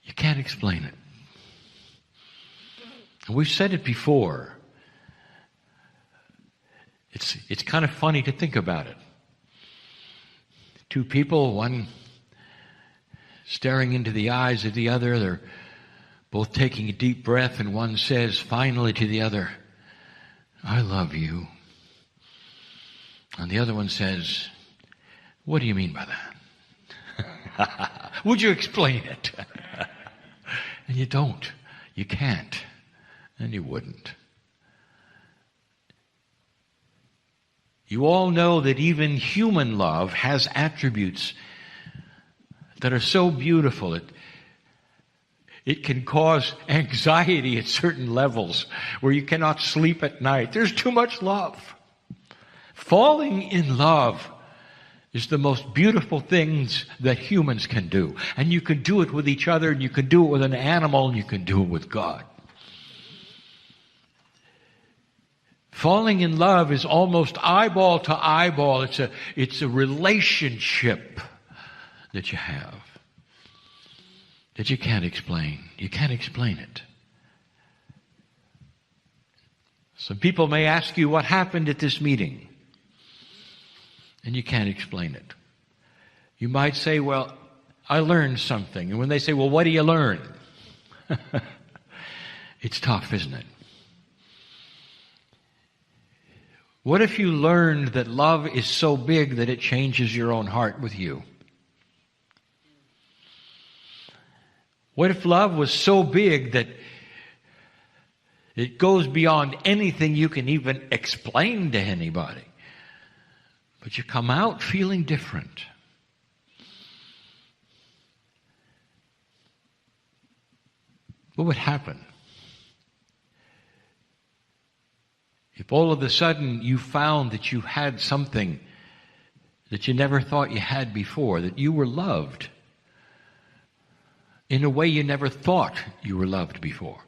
You can't explain it. And we've said it before. It's kind of funny to think about it. Two people, one staring into the eyes of the other, they're both taking a deep breath, and one says finally to the other, "I love you." And the other one says, "What do you mean by that?" Would you explain it? And you don't. You can't. And you wouldn't. You all know that even human love has attributes that are so beautiful. It can cause anxiety at certain levels where you cannot sleep at night. There's too much love. Falling in love is the most beautiful things that humans can do. And you can do it with each other, and you can do it with an animal, and you can do it with God. Falling in love is almost eyeball to eyeball. It's a relationship that you have that you can't explain. You can't explain it. Some people may ask you what happened at this meeting, and you can't explain it. You might say, "Well, I learned something." And when they say, "Well, what do you learn?" It's tough, isn't it? What if you learned that love is so big that it changes your own heart with you? What if love was so big that it goes beyond anything you can even explain to anybody? But you come out feeling different. What would happen if all of a sudden you found that you had something that you never thought you had before, that you were loved in a way you never thought you were loved before?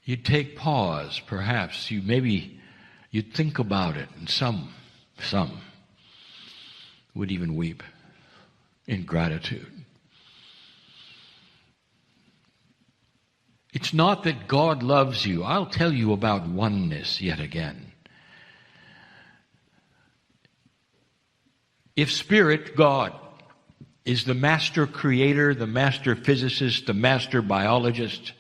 You'd take pause, perhaps. You'd think about it, and some would even weep in gratitude. It's not that God loves you. I'll tell you about oneness yet again. If Spirit, God, is the master creator, the master physicist, the master biologist,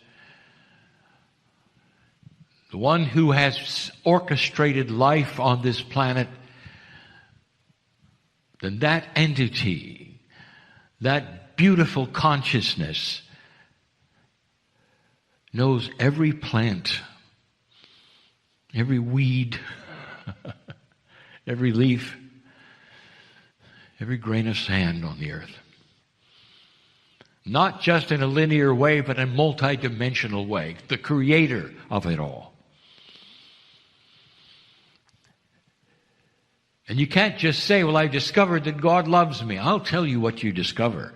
the one who has orchestrated life on this planet, then that entity, that beautiful consciousness, knows every plant, every weed, every leaf, every grain of sand on the earth. Not just in a linear way, but in a multidimensional way. The creator of it all. And you can't just say, "Well, I discovered that God loves me." I'll tell you what you discover.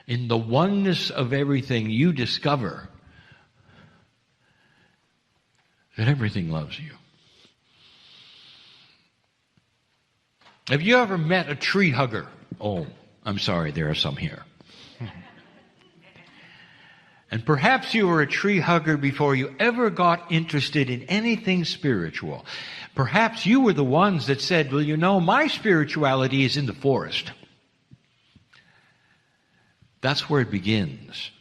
In the oneness of everything, you discover that everything loves you. Have you ever met a tree hugger? Oh, I'm sorry, there are some here. And perhaps you were a tree hugger before you ever got interested in anything spiritual. Perhaps you were the ones that said, "Well, you know, my spirituality is in the forest." That's where it begins.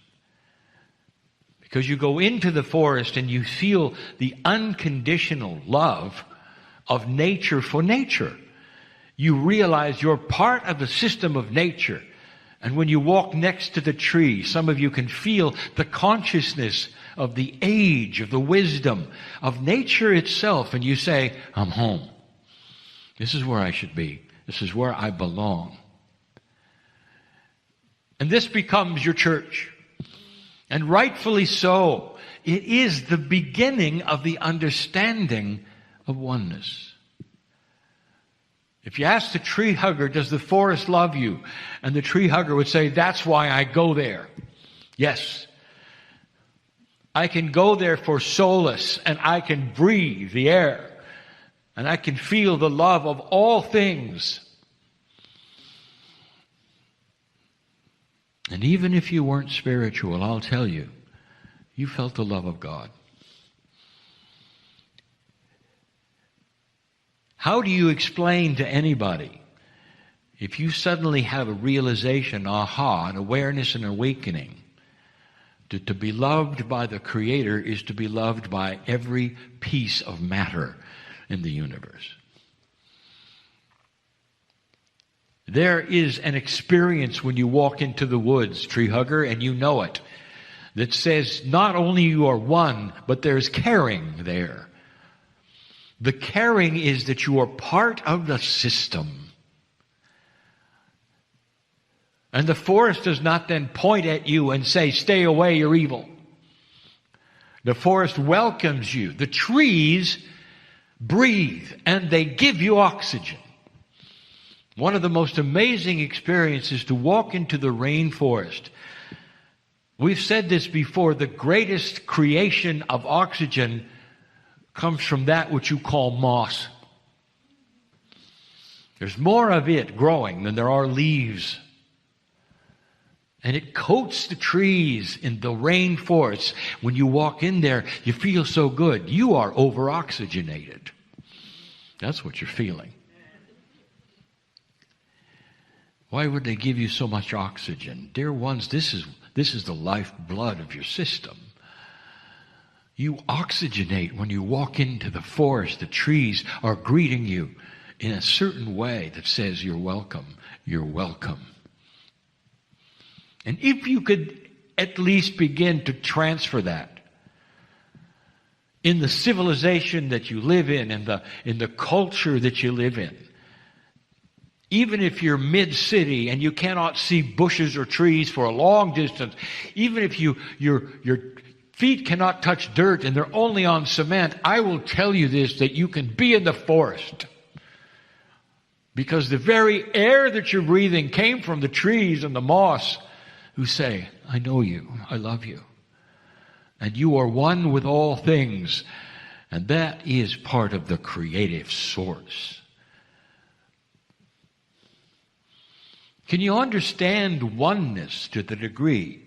Because you go into the forest and you feel the unconditional love of nature for nature. You realize you're part of the system of nature. And when you walk next to the tree, some of you can feel the consciousness of the age, of the wisdom, of nature itself. And you say, "I'm home. This is where I should be. This is where I belong." And this becomes your church. And rightfully so. It is the beginning of the understanding of oneness. If you ask the tree hugger, "Does the forest love you?" And the tree hugger would say, "That's why I go there." Yes. I can go there for solace, and I can breathe the air, and I can feel the love of all things. And even if you weren't spiritual, I'll tell you, you felt the love of God. How do you explain to anybody if you suddenly have a realization, aha, an awareness, an awakening, that to be loved by the Creator is to be loved by every piece of matter in the universe? There is an experience when you walk into the woods, tree hugger, and you know it, that says not only you are one, but there's caring there. The caring is that you are part of the system. And the forest does not then point at you and say, stay away, you're evil. The forest welcomes you. The trees breathe and they give you oxygen. One of the most amazing experiences to walk into the rainforest. We've said this before, the greatest creation of oxygen comes from that which you call moss. There's more of it growing than there are leaves. And it coats the trees in the rainforest. When you walk in there, you feel so good. You are over-oxygenated. That's what you're feeling. Why would they give you so much oxygen? Dear ones, this is the lifeblood of your system. You oxygenate when you walk into the forest. The trees are greeting you in a certain way that says, you're welcome, you're welcome. And if you could at least begin to transfer that in the civilization that you live in the culture that you live in, even if you're mid-city and you cannot see bushes or trees for a long distance, even if your feet cannot touch dirt and they're only on cement, I will tell you this, that you can be in the forest. Because the very air that you're breathing came from the trees and the moss, who say, I know you, I love you. And you are one with all things. And that is part of the creative source. Can you understand oneness to the degree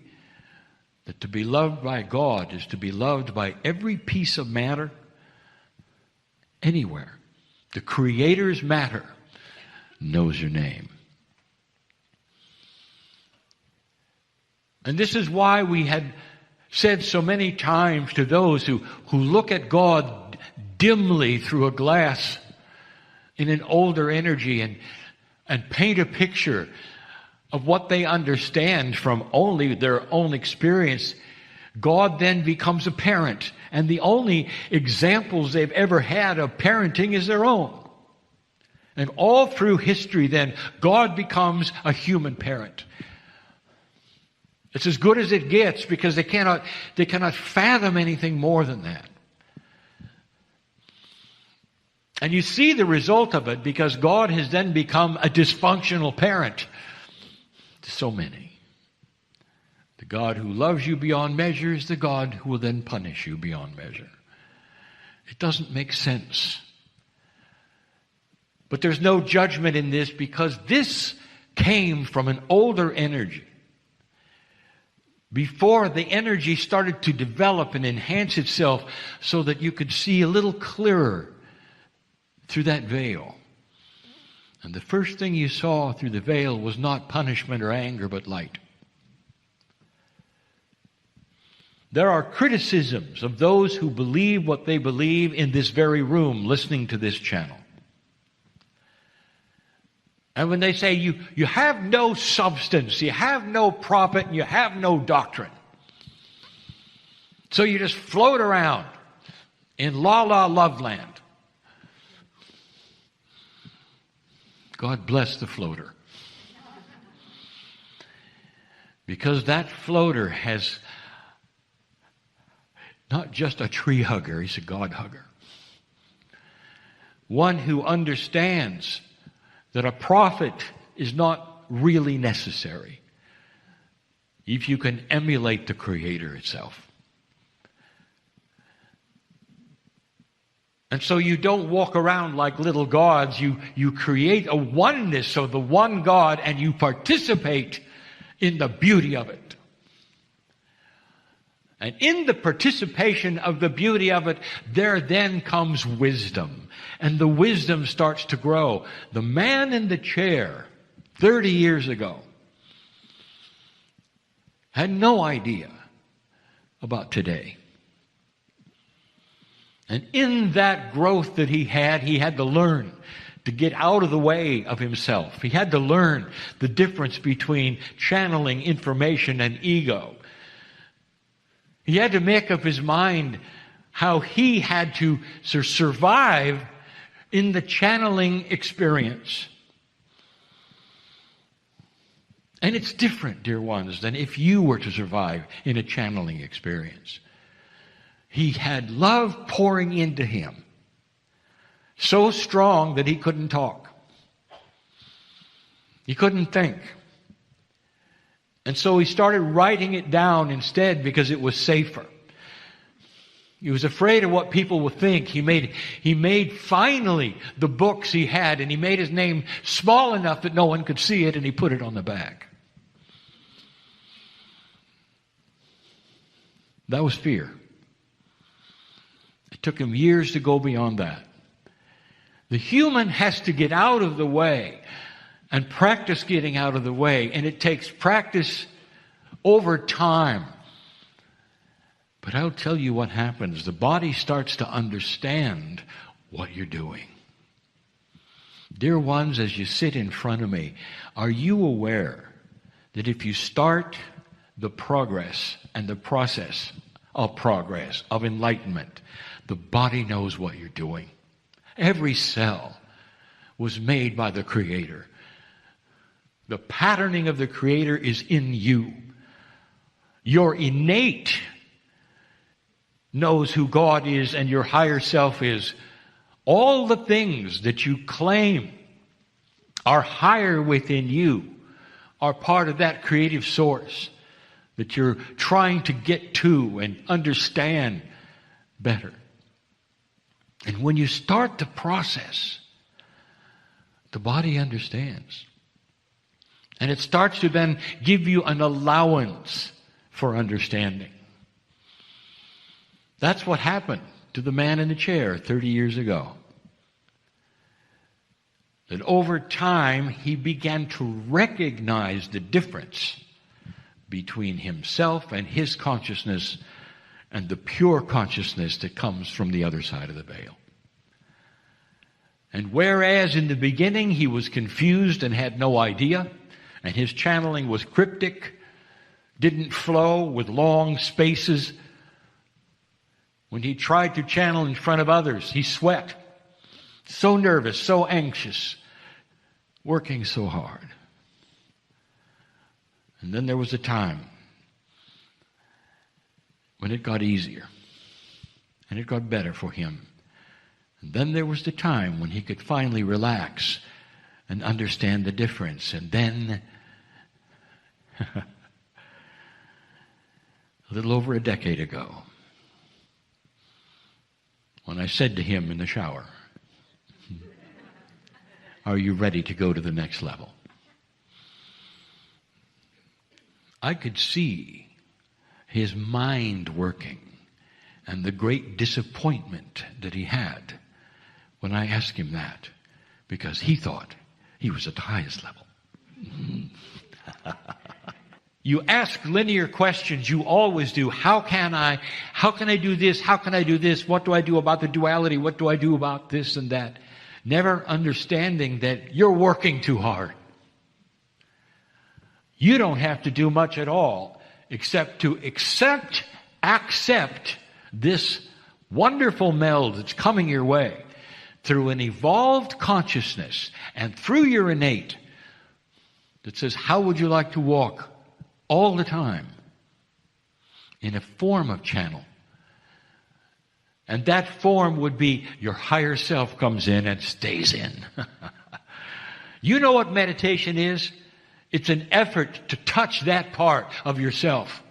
that to be loved by God is to be loved by every piece of matter, anywhere? The Creator's matter knows your name. And this is why we had said so many times to those who look at God dimly through a glass in an older energy and paint a picture of what they understand from only their own experience, God then becomes a parent. And the only examples they've ever had of parenting is their own. And all through history then, God becomes a human parent. It's as good as it gets because they cannot fathom anything more than that. And you see the result of it because God has then become a dysfunctional parent to so many. The God who loves you beyond measure is the God who will then punish you beyond measure. It doesn't make sense. But there's no judgment in this because this came from an older energy. Before the energy started to develop and enhance itself so that you could see a little clearer through that veil. And the first thing you saw through the veil was not punishment or anger, but light. There are criticisms of those who believe what they believe in this very room listening to this channel. And when they say you have no substance, you have no prophet, and you have no doctrine. So you just float around in la-la love land. God bless the floater. Because that floater has not just a tree hugger, he's a God hugger. One who understands that a prophet is not really necessary if you can emulate the Creator itself. And so you don't walk around like little gods. You create a oneness of the one God and you participate in the beauty of it. And in the participation of the beauty of it, there then comes wisdom. And the wisdom starts to grow. The man in the chair 30 years ago had no idea about today. And in that growth that he had to learn to get out of the way of himself. He had to learn the difference between channeling information and ego. He had to make up his mind how he had to survive in the channeling experience. And it's different, dear ones, than if you were to survive in a channeling experience. He had love pouring into him, so strong that he couldn't talk. He couldn't think. And so he started writing it down instead because it was safer. He was afraid of what people would think. He made finally the books he had, and he made his name small enough that no one could see it, and he put it on the back. That was fear. It took him years to go beyond that. The human has to get out of the way and practice getting out of the way. And it takes practice over time. But I'll tell you what happens. The body starts to understand what you're doing. Dear ones, as you sit in front of me, are you aware that if you start the progress and the process of progress, of enlightenment, the body knows what you're doing? Every cell was made by the Creator. The patterning of the Creator is in you. Your innate knows who God is and your higher self is. All the things that you claim are higher within you are part of that creative source that you're trying to get to and understand better. And when you start the process, the body understands. And it starts to then give you an allowance for understanding. That's what happened to the man in the chair 30 years ago. That over time, he began to recognize the difference between himself and his consciousness and the pure consciousness that comes from the other side of the veil. And whereas in the beginning he was confused and had no idea, and his channeling was cryptic, didn't flow with long spaces, when he tried to channel in front of others, he sweat. So nervous, so anxious, working so hard. And then there was a time when it got easier and it got better for him. And then there was the time when he could finally relax and understand the difference. And then, a little over a decade ago, when I said to him in the shower, "Are you ready to go to the next level?" I could see his mind working and the great disappointment that he had when I asked him that, because he thought he was at the highest level. You ask linear questions, you always do. How can I do this? How can I do this? What do I do about the duality? What do I do about this and that? Never understanding that you're working too hard. You don't have to do much at all except to accept this wonderful meld that's coming your way through an evolved consciousness and through your innate that says, how would you like to walk all the time in a form of channel? And that form would be your higher self comes in and stays in. You know what meditation is? It's an effort to touch that part of yourself.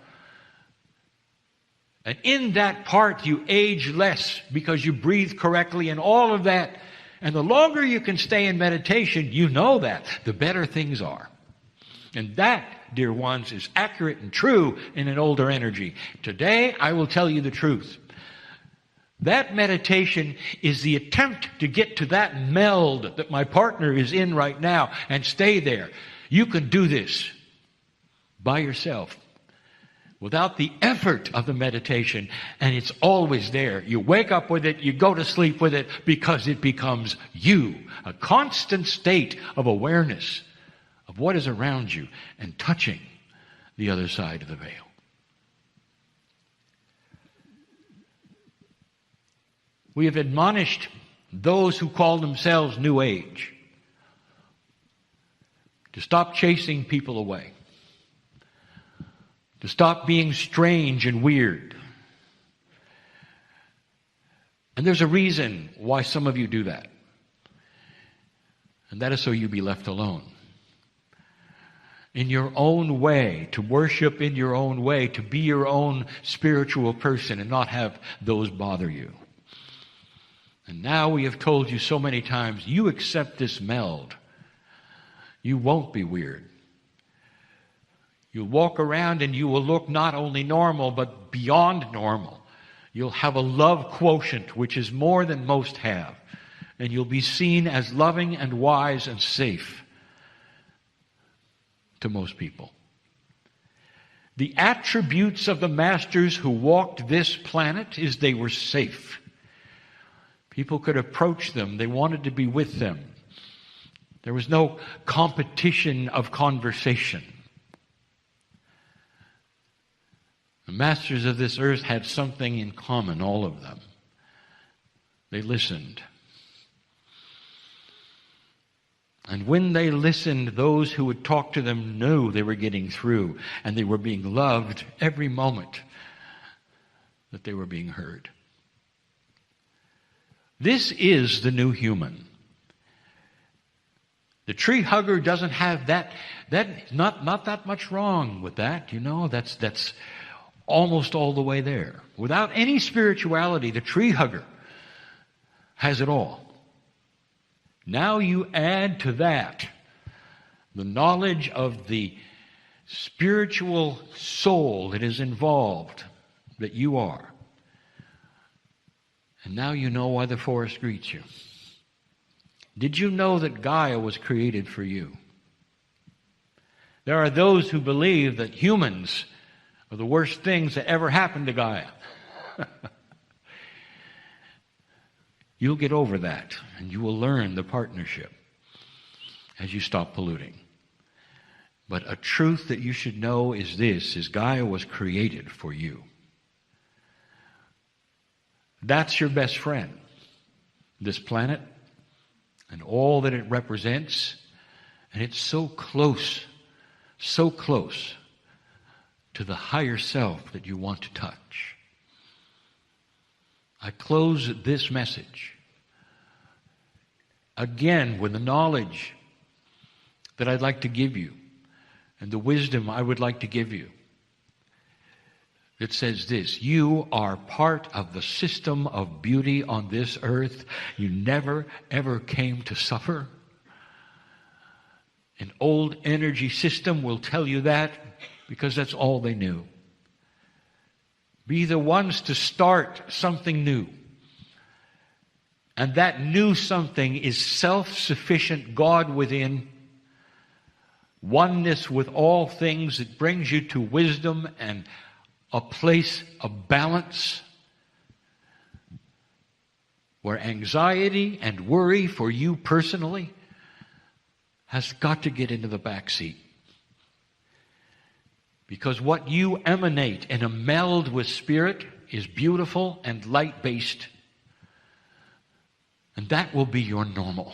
And in that part you age less because you breathe correctly and all of that. And the longer you can stay in meditation, you know that, the better things are. And that dear ones, is accurate and true in an older energy. Today, I will tell you the truth. That meditation is the attempt to get to that meld that my partner is in right now and stay there. You can do this by yourself without the effort of the meditation, and it's always there. You wake up with it, you go to sleep with it, because it becomes you, a constant state of awareness of what is around you and touching the other side of the veil. We have admonished those who call themselves New Age to stop chasing people away, to stop being strange and weird. And there's a reason why some of you do that. And that is so you be left alone. In your own way, to worship in your own way, to be your own spiritual person and not have those bother you. And now we have told you so many times, you accept this meld. You won't be weird. You'll walk around and you will look not only normal, but beyond normal. You'll have a love quotient, which is more than most have. And you'll be seen as loving and wise and safe to most people. The attributes of the masters who walked this planet is they were safe. People could approach them. They wanted to be with them. There was no competition of conversation. The masters of this earth had something in common, all of them. They listened. And when they listened, those who would talk to them knew they were getting through, and they were being loved every moment that they were being heard. This is the new human. The tree hugger doesn't have that not that much wrong with that, you know. That's almost all the way there. Without any spirituality, the tree hugger has it all. Now you add to that the knowledge of the spiritual soul that is involved, that you are. And now you know why the forest greets you. Did you know that Gaia was created for you? There are those who believe that humans are the worst things that ever happened to Gaia. You'll get over that, and you will learn the partnership as you stop polluting. But a truth that you should know is this, is Gaia was created for you. That's your best friend, this planet and all that it represents. And it's so close to the higher self that you want to touch. I close this message again with the knowledge that I'd like to give you and the wisdom I would like to give you. It says this: you are part of the system of beauty on this earth. You never, ever came to suffer. An old energy system will tell you that because that's all they knew. Be the ones to start something new. And that new something is self-sufficient God within, oneness with all things that brings you to wisdom and a place of balance where anxiety and worry for you personally has got to get into the back seat. Because what you emanate in a meld with spirit is beautiful and light-based. And that will be your normal.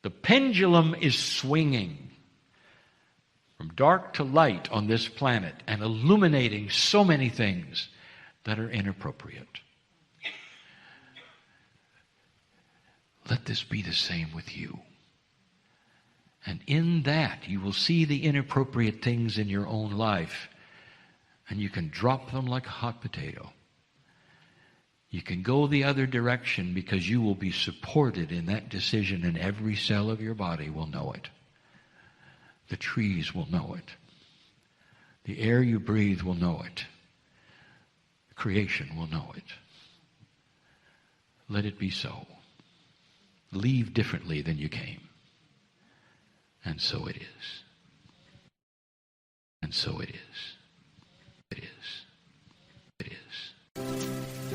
The pendulum is swinging from dark to light on this planet and illuminating so many things that are inappropriate. Let this be the same with you. And in that, you will see the inappropriate things in your own life, and you can drop them like a hot potato. You can go the other direction because you will be supported in that decision, and every cell of your body will know it. The trees will know it. The air you breathe will know it. Creation will know it. Let it be so. Leave differently than you came. And so it is. And so it is. It is. It is.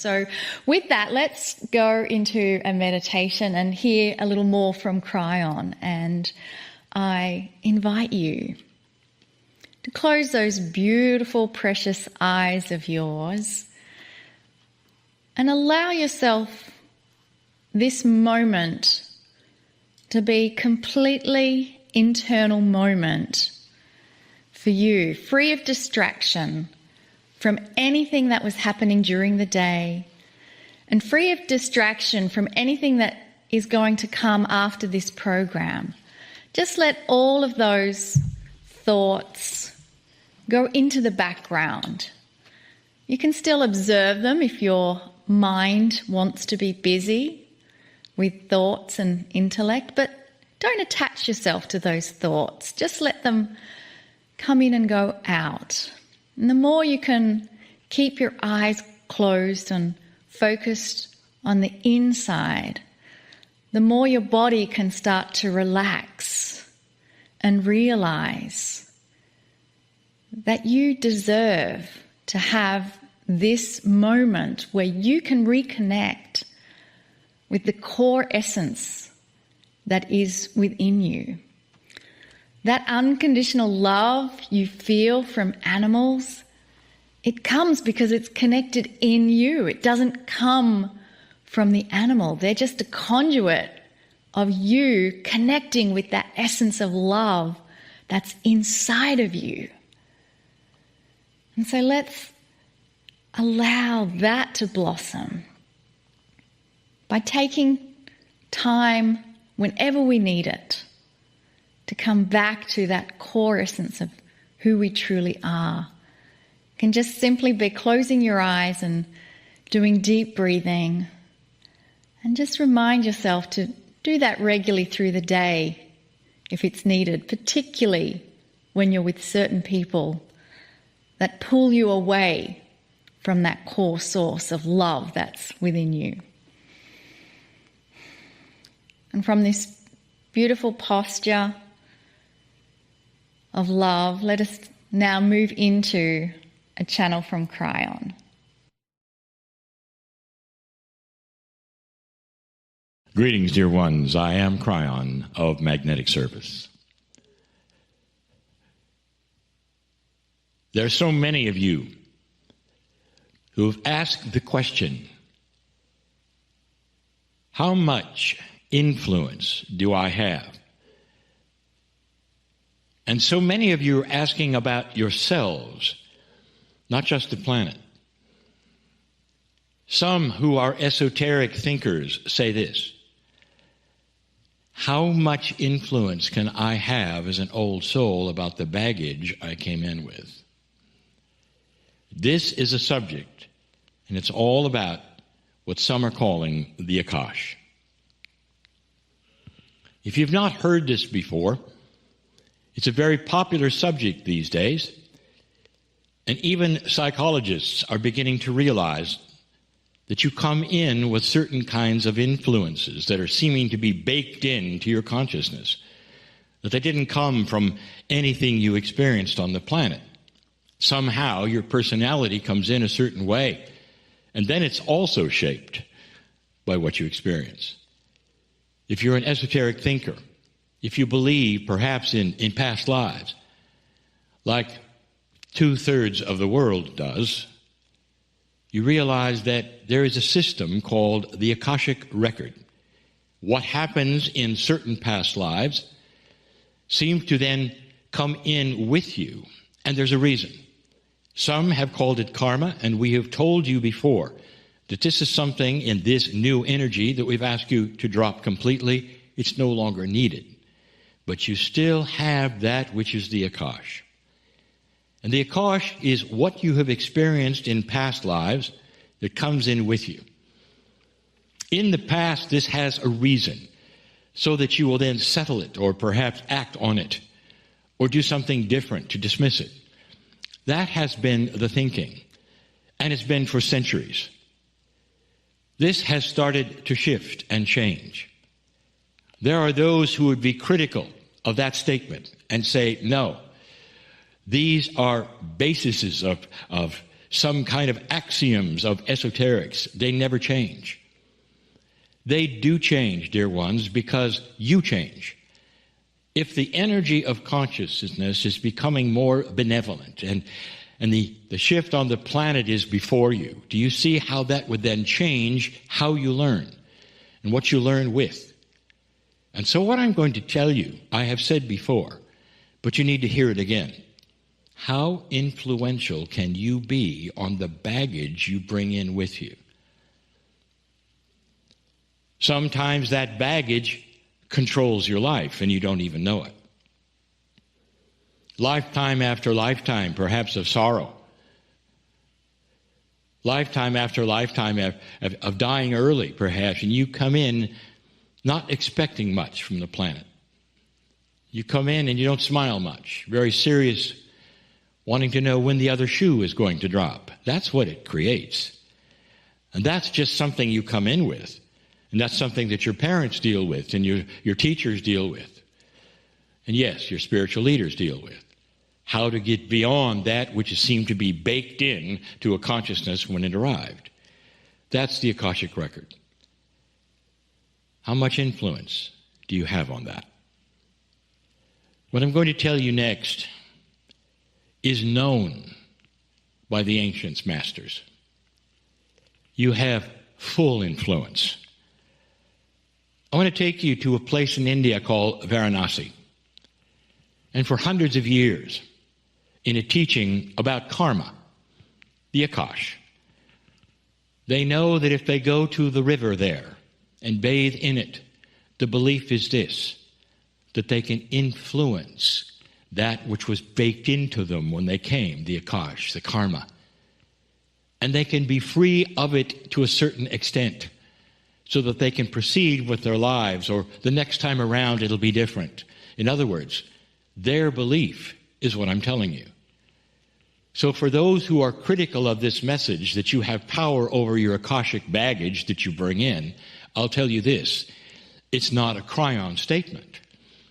So with that, let's go into a meditation and hear a little more from Kryon. And I invite you to close those beautiful, precious eyes of yours And allow yourself this moment to be completely internal moment for you, free of distraction from anything that was happening during the day and free of distraction from anything that is going to come after this program. Just let all of those thoughts go into the background. You can still observe them if your mind wants to be busy with thoughts and intellect, but don't attach yourself to those thoughts. Just let them come in and go out. And the more you can keep your eyes closed and focused on the inside, the more your body can start to relax and realize that you deserve to have this moment where you can reconnect with the core essence that is within you. That unconditional love you feel from animals, it comes because it's connected in you. It doesn't come from the animal. They're just a conduit of you connecting with that essence of love that's inside of you. And so let's allow that to blossom by taking time whenever we need it to come back to that core essence of who we truly are. It can just simply be closing your eyes and doing deep breathing, and just remind yourself to do that regularly through the day if it's needed, particularly when you're with certain people that pull you away from that core source of love that's within you. And from this beautiful posture of love, let us now move into a channel from Kryon. Greetings, dear ones. I am Kryon of Magnetic Service. There are so many of you who have asked the question, how much influence do I have? And so many of you are asking about yourselves, not just the planet. Some who are esoteric thinkers say this: how much influence can I have as an old soul about the baggage I came in with? This is a subject, and it's all about what some are calling the Akash. If you've not heard this before, it's a very popular subject these days, and even psychologists are beginning to realize that you come in with certain kinds of influences that are seeming to be baked into your consciousness, that they didn't come from anything you experienced on the planet. Somehow your personality comes in a certain way, and then it's also shaped by what you experience. If you're an esoteric thinker, if you believe perhaps in past lives, like 2/3 of the world does, you realize that there is a system called the Akashic Record. What happens in certain past lives seems to then come in with you, and there's a reason. Some have called it karma, and we have told you before that this is something in this new energy that we've asked you to drop completely. It's no longer needed. But you still have that which is the Akash. And the Akash is what you have experienced in past lives that comes in with you. In the past, this has a reason, so that you will then settle it, or perhaps act on it, or do something different to dismiss it. That has been the thinking, and it's been for centuries. This has started to shift and change. There are those who would be critical of that statement and say, no, these are bases of some kind of axioms of esoterics. They never change. They do change, dear ones, because you change. If the energy of consciousness is becoming more benevolent and the shift on the planet is before you, do you see how that would then change how you learn and what you learn with? And so what I'm going to tell you, I have said before, but you need to hear it again. How influential can you be on the baggage you bring in with you? Sometimes that baggage controls your life and you don't even know it. Lifetime after lifetime, perhaps of sorrow. Lifetime after lifetime of dying early, perhaps, and you come in not expecting much from the planet. You come in and you don't smile much, very serious, wanting to know when the other shoe is going to drop. That's what it creates. And that's just something you come in with. And that's something that your parents deal with and your teachers deal with. And yes, your spiritual leaders deal with. How to get beyond that which is seemed to be baked in to a consciousness when it arrived. That's the Akashic record. How much influence do you have on that? What I'm going to tell you next is known by the ancient masters. You have full influence. I want to take you to a place in India called Varanasi. And for hundreds of years, in a teaching about karma, the Akash, they know that if they go to the river there and bathe in it, the belief is this, that they can influence that which was baked into them when they came, the Akash, the karma. And they can be free of it to a certain extent so that they can proceed with their lives, or the next time around it'll be different. In other words, their belief is what I'm telling you. So for those who are critical of this message, that you have power over your Akashic baggage that you bring in, I'll tell you this, it's not a Kryon statement.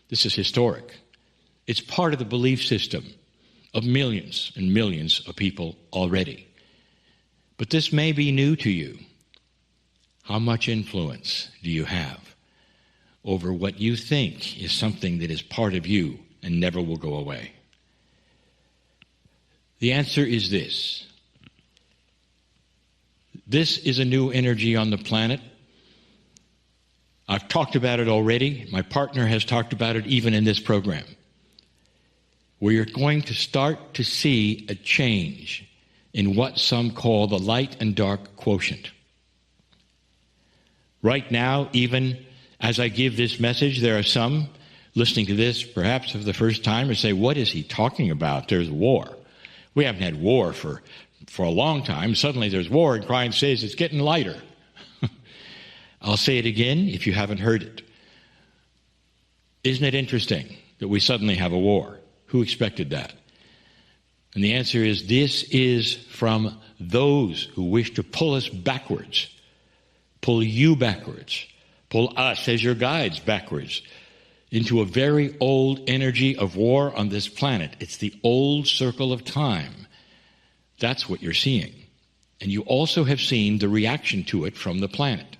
This is historic. It's part of the belief system of millions and millions of people already. But this may be new to you. How much influence do you have over what you think is something that is part of you and never will go away? The answer is this. This is a new energy on the planet. I've talked about it already. My partner has talked about it even in this program. We are going to start to see a change in what some call the light and dark quotient. Right now, even as I give this message, there are some listening to this perhaps for the first time and say, what is he talking about? There's war. We haven't had war for a long time. Suddenly there's war, and Kryon says it's getting lighter. I'll say it again if you haven't heard it. Isn't it interesting that we suddenly have a war? Who expected that? And the answer is, this is from those who wish to pull us backwards, pull you backwards, pull us as your guides backwards into a very old energy of war on this planet. It's the old circle of time. That's what you're seeing. And you also have seen the reaction to it from the planet.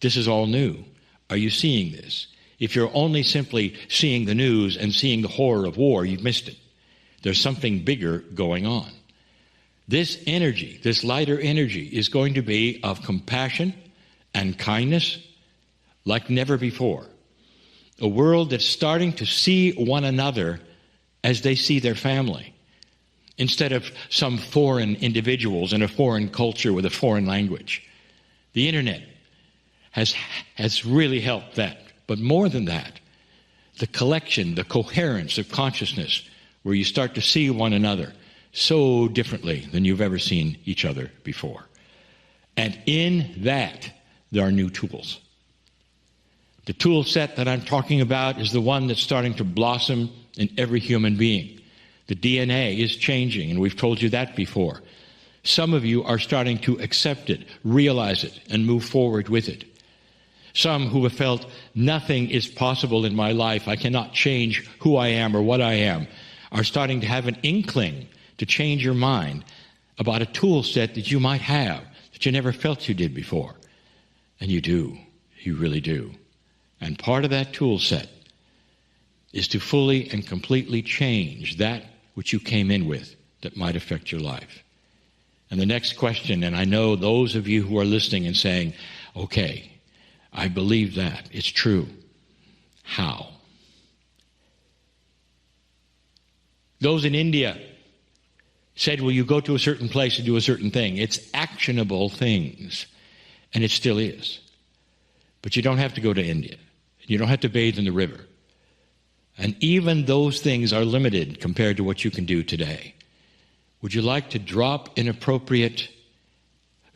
This is all new. Are you seeing this? If you're only simply seeing the news and seeing the horror of war, you've missed it. There's something bigger going on. This energy, this lighter energy, is going to be of compassion and kindness like never before. A world that's starting to see one another as they see their family, instead of some foreign individuals in a foreign culture with a foreign language. The internet has really helped that. But more than that, the collection, the coherence of consciousness, where you start to see one another so differently than you've ever seen each other before. And in that, there are new tools. The tool set that I'm talking about is the one that's starting to blossom in every human being. The DNA is changing, and we've told you that before. Some of you are starting to accept it, realize it, and move forward with it. Some who have felt nothing is possible in my life, I cannot change who I am or what I am, are starting to have an inkling to change your mind about a tool set that you might have that you never felt you did before. And you do. You really do. And part of that tool set is to fully and completely change that which you came in with that might affect your life. And the next question, and I know those of you who are listening and saying, okay, I believe that, it's true. How? Those in India said, well, you go to a certain place and do a certain thing. It's actionable things, and it still is. But you don't have to go to India. You don't have to bathe in the river. And even those things are limited compared to what you can do today. Would you like to drop inappropriate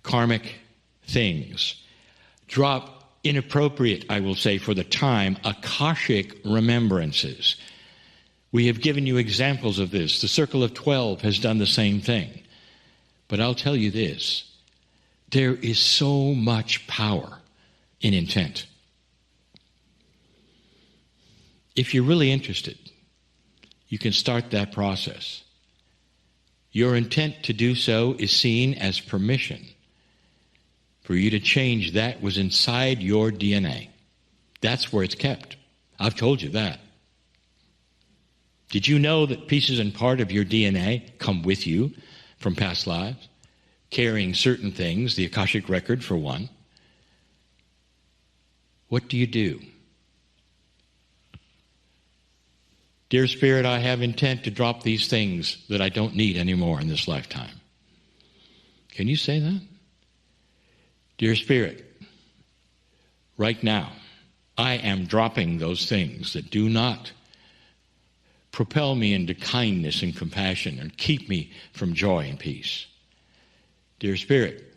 karmic things? Drop inappropriate, I will say for the time, Akashic remembrances. We have given you examples of this. The Circle of 12 has done the same thing. But I'll tell you this. There is so much power in intent. If you're really interested, you can start that process. Your intent to do so is seen as permission for you to change that was inside your DNA. That's where it's kept. I've told you that. Did you know that pieces and part of your DNA come with you from past lives, carrying certain things, the Akashic record for one? What do you do? Dear Spirit, I have intent to drop these things that I don't need anymore in this lifetime. Can you say that? Dear Spirit, right now, I am dropping those things that do not propel me into kindness and compassion and keep me from joy and peace. Dear Spirit,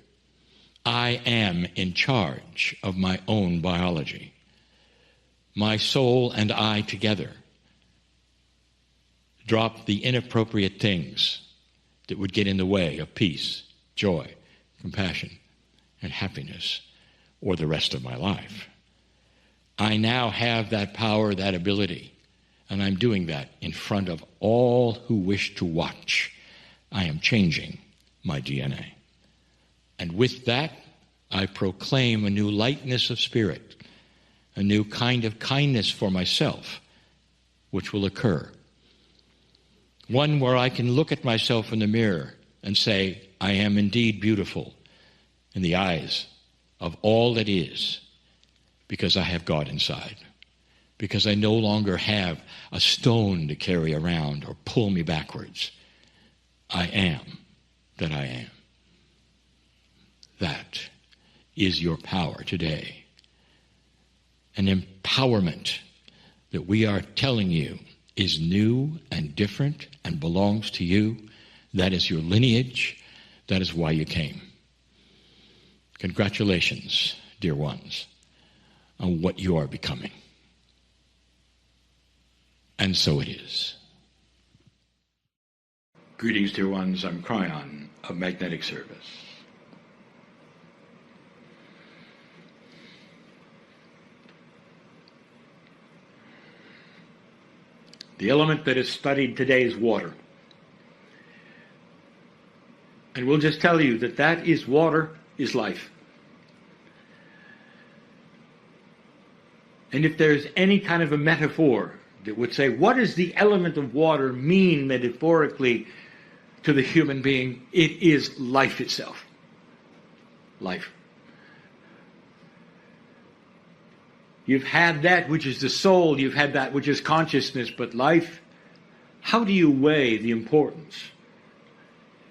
I am in charge of my own biology. My soul and I together drop the inappropriate things that would get in the way of peace, joy, compassion, and happiness, or the rest of my life. I now have that power, that ability, and I'm doing that in front of all who wish to watch. I am changing my DNA. And with that, I proclaim a new lightness of spirit, a new kind of kindness for myself, which will occur. One where I can look at myself in the mirror and say, I am indeed beautiful in the eyes of all that is, because I have God inside, because I no longer have a stone to carry around or pull me backwards. I am that I am. That is your power today. An empowerment that we are telling you is new and different and belongs to you. That is your lineage. That is why you came. Congratulations, dear ones, on what you are becoming. And so it is. Greetings, dear ones. I'm Kryon of Magnetic Service. The element that is studied today is water. And we'll just tell you that that is water is life. And if there's any kind of a metaphor that would say, what does the element of water mean metaphorically to the human being? It is life itself. Life. You've had that which is the soul, you've had that which is consciousness, but life, how do you weigh the importance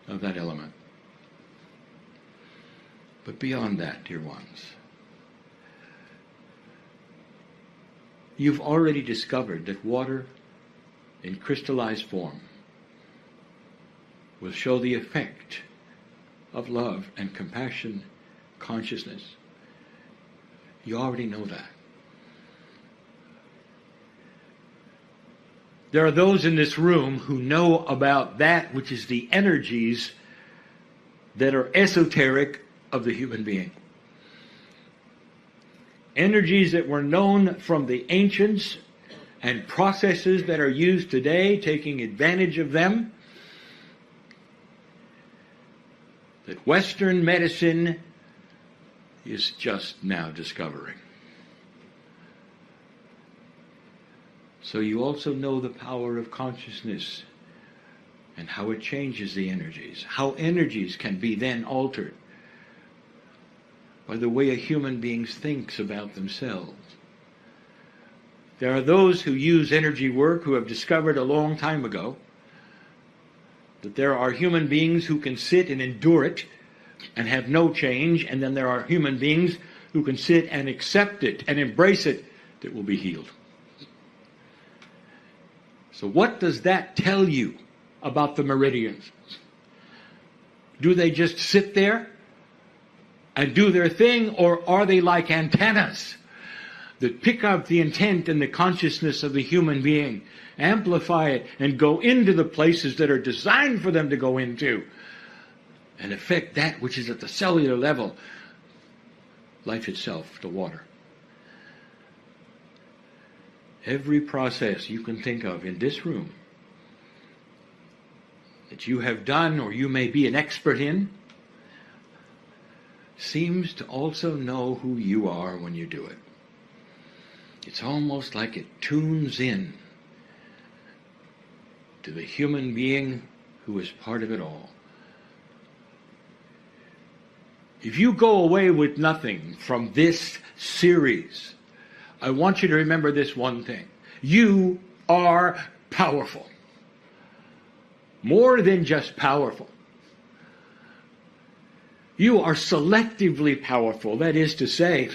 of that element? But beyond that, dear ones, you've already discovered that water in crystallized form will show the effect of love and compassion, consciousness. You already know that. There are those in this room who know about that which is the energies that are esoteric of the human being. Energies that were known from the ancients and processes that are used today, taking advantage of them, that Western medicine is just now discovering. So you also know the power of consciousness and how it changes the energies, how energies can be then altered by the way a human being thinks about themselves. There are those who use energy work who have discovered a long time ago that there are human beings who can sit and endure it and have no change, and then there are human beings who can sit and accept it and embrace it that will be healed. So what does that tell you about the meridians? Do they just sit there and do their thing, or are they like antennas that pick up the intent and the consciousness of the human being, amplify it, and go into the places that are designed for them to go into, and affect that which is at the cellular level, life itself, the water? Every process you can think of in this room that you have done or you may be an expert in seems to also know who you are when you do it. It's almost like it tunes in to the human being who is part of it all. If you go away with nothing from this series, I want you to remember this one thing. You are powerful. More than just powerful. You are selectively powerful. That is to say,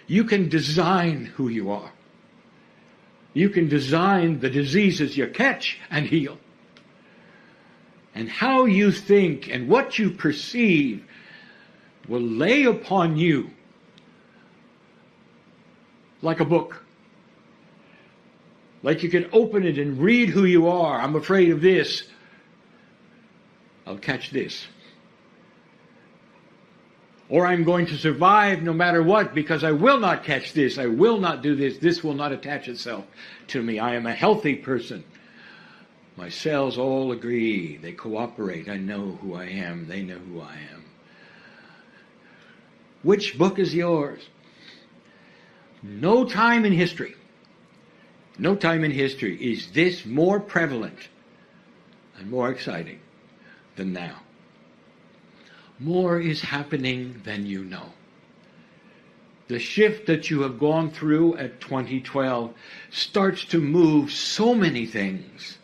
you can design who you are. You can design the diseases you catch and heal. And how you think and what you perceive will lay upon you like a book. Like you can open it and read who you are. I'm afraid of this. I'll catch this. Or I'm going to survive no matter what because I will not catch this. I will not do this. This will not attach itself to me. I am a healthy person. My cells all agree. They cooperate. I know who I am. They know who I am. Which book is yours? No time in history is this more prevalent and more exciting than now. More is happening than you know. The shift that you have gone through at 2012 starts to move so many things,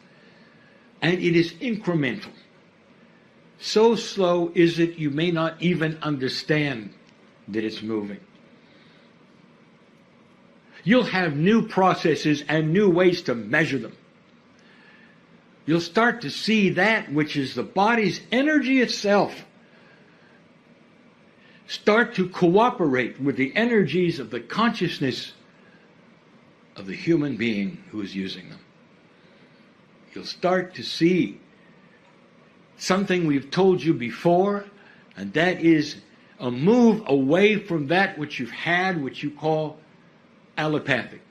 and it is incremental. So slow is it you may not even understand that it's moving. You'll have new processes and new ways to measure them. You'll start to see that which is the body's energy itself start to cooperate with the energies of the consciousness of the human being who is using them. You'll start to see something we've told you before, and that is a move away from that which you've had, which you call allopathic.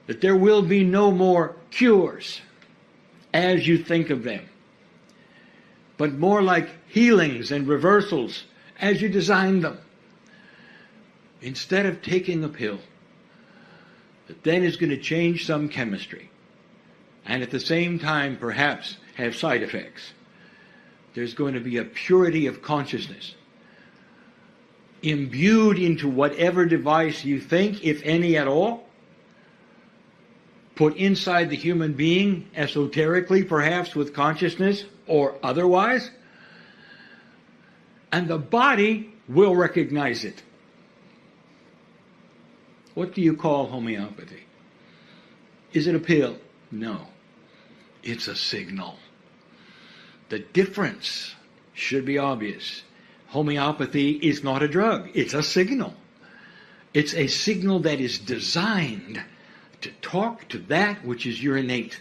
That there will be no more cures as you think of them, but more like healings and reversals as you design them. Instead of taking a pill that then is going to change some chemistry and at the same time perhaps have side effects, there's going to be a purity of consciousness imbued into whatever device you think, if any at all, put inside the human being, esoterically perhaps with consciousness or otherwise, and the body will recognize it. What do you call homeopathy? Is it a pill? No. It's a signal. The difference should be obvious. Homeopathy is not a drug. It's a signal. It's a signal that is designed to talk to that which is your innate.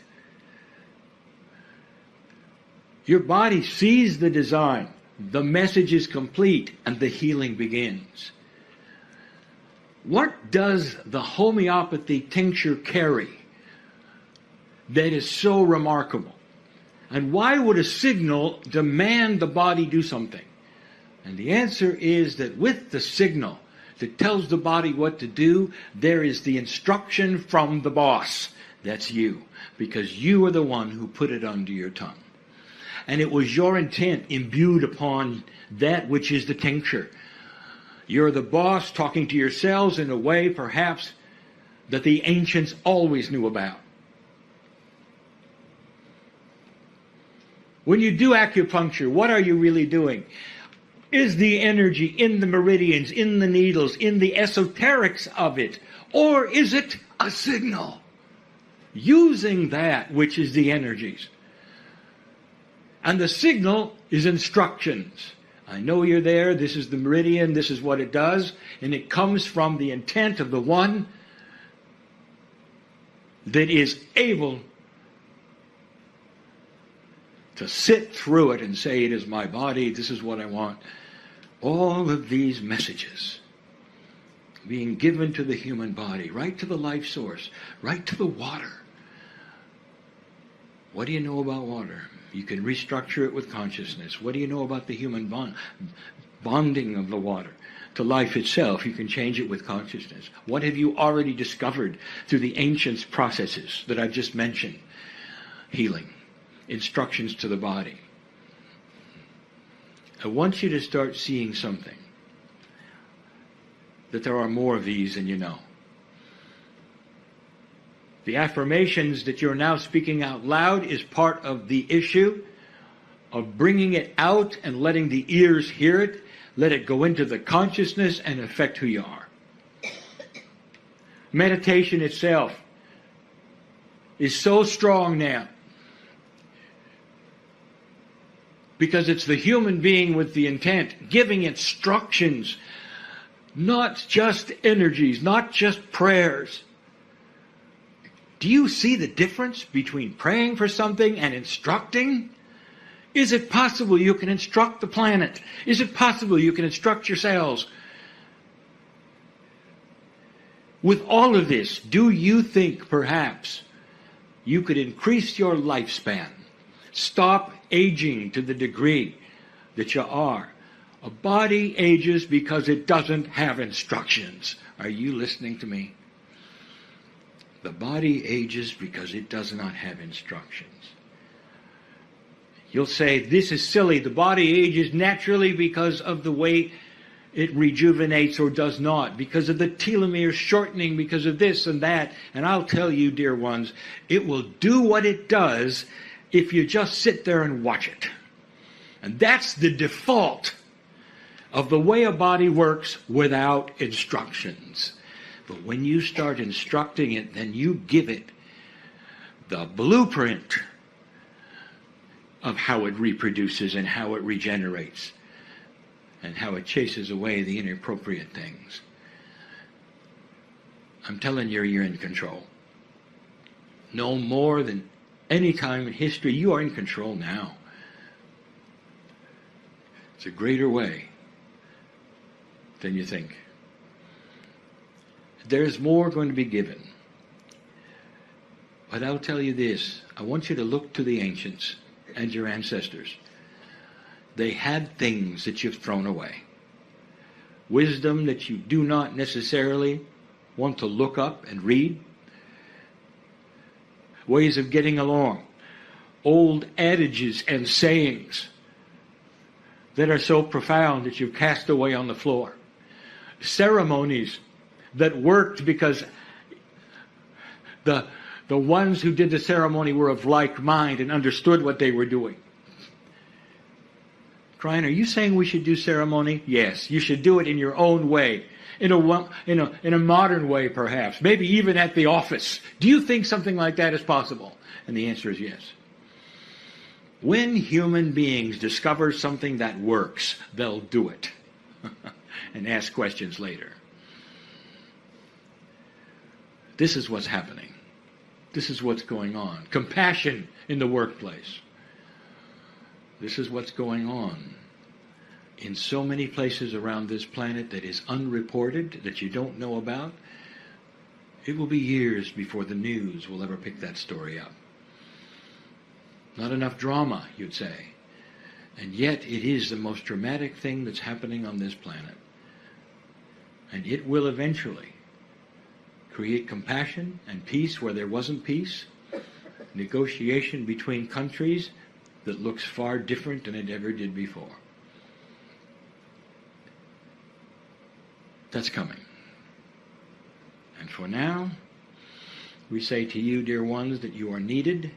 Your body sees the design. The message is complete and the healing begins. What does the homeopathy tincture carry that is so remarkable? And why would a signal demand the body do something? And the answer is that with the signal that tells the body what to do, there is the instruction from the boss. That's you, because you are the one who put it under your tongue. And it was your intent imbued upon that which is the tincture. You're the boss talking to yourselves in a way, perhaps, that the ancients always knew about. When you do acupuncture, what are you really doing? Is the energy in the meridians, in the needles, in the esoterics of it? Or is it a signal? Using that which is the energies. And the signal is instructions. I know you're there, this is the meridian, this is what it does, and it comes from the intent of the one that is able to sit through it and say, it is my body, this is what I want. All of these messages being given to the human body, right to the life source, right to the water. What do you know about water? You can restructure it with consciousness. What do you know about the human bonding of the water to life itself? You can change it with consciousness. What have you already discovered through the ancients' processes that I've just mentioned? Healing. Instructions to the body. I want you to start seeing something. That there are more of these than you know. The affirmations that you're now speaking out loud is part of the issue of bringing it out and letting the ears hear it, let it go into the consciousness and affect who you are. Meditation itself is so strong now because it's the human being with the intent giving instructions, not just energies, not just prayers. Do you see the difference between praying for something and instructing? Is it possible you can instruct the planet? Is it possible you can instruct yourselves? With all of this, do you think perhaps you could increase your lifespan? Stop aging to the degree that you are. A body ages because it doesn't have instructions. Are you listening to me? The body ages because it does not have instructions. You'll say, this is silly. The body ages naturally because of the way it rejuvenates or does not, because of the telomere shortening, because of this and that. And I'll tell you, dear ones, it will do what it does if you just sit there and watch it. And that's the default of the way a body works without instructions. But when you start instructing it, then you give it the blueprint of how it reproduces and how it regenerates and how it chases away the inappropriate things. I'm telling you, you're in control. No more than any time in history, you are in control now. It's a greater way than you think. There's more going to be given. But I'll tell you this. I want you to look to the ancients and your ancestors. They had things that you've thrown away. Wisdom that you do not necessarily want to look up and read. Ways of getting along. Old adages and sayings that are so profound that you've cast away on the floor. Ceremonies that worked because the ones who did the ceremony were of like mind and understood what they were doing. Kryon, are you saying we should do ceremony? Yes, you should do it in your own way. In a modern way, perhaps. Maybe even at the office. Do you think something like that is possible? And the answer is yes. When human beings discover something that works, they'll do it. And ask questions later. This is what's happening. This is what's going on. Compassion in the workplace. This is what's going on in so many places around this planet that is unreported, that you don't know about. It will be years before the news will ever pick that story up. Not enough drama, you'd say. And yet it is the most dramatic thing that's happening on this planet. And it will eventually create compassion and peace where there wasn't peace, negotiation between countries that looks far different than it ever did before. That's coming. And for now, we say to you, dear ones, that you are needed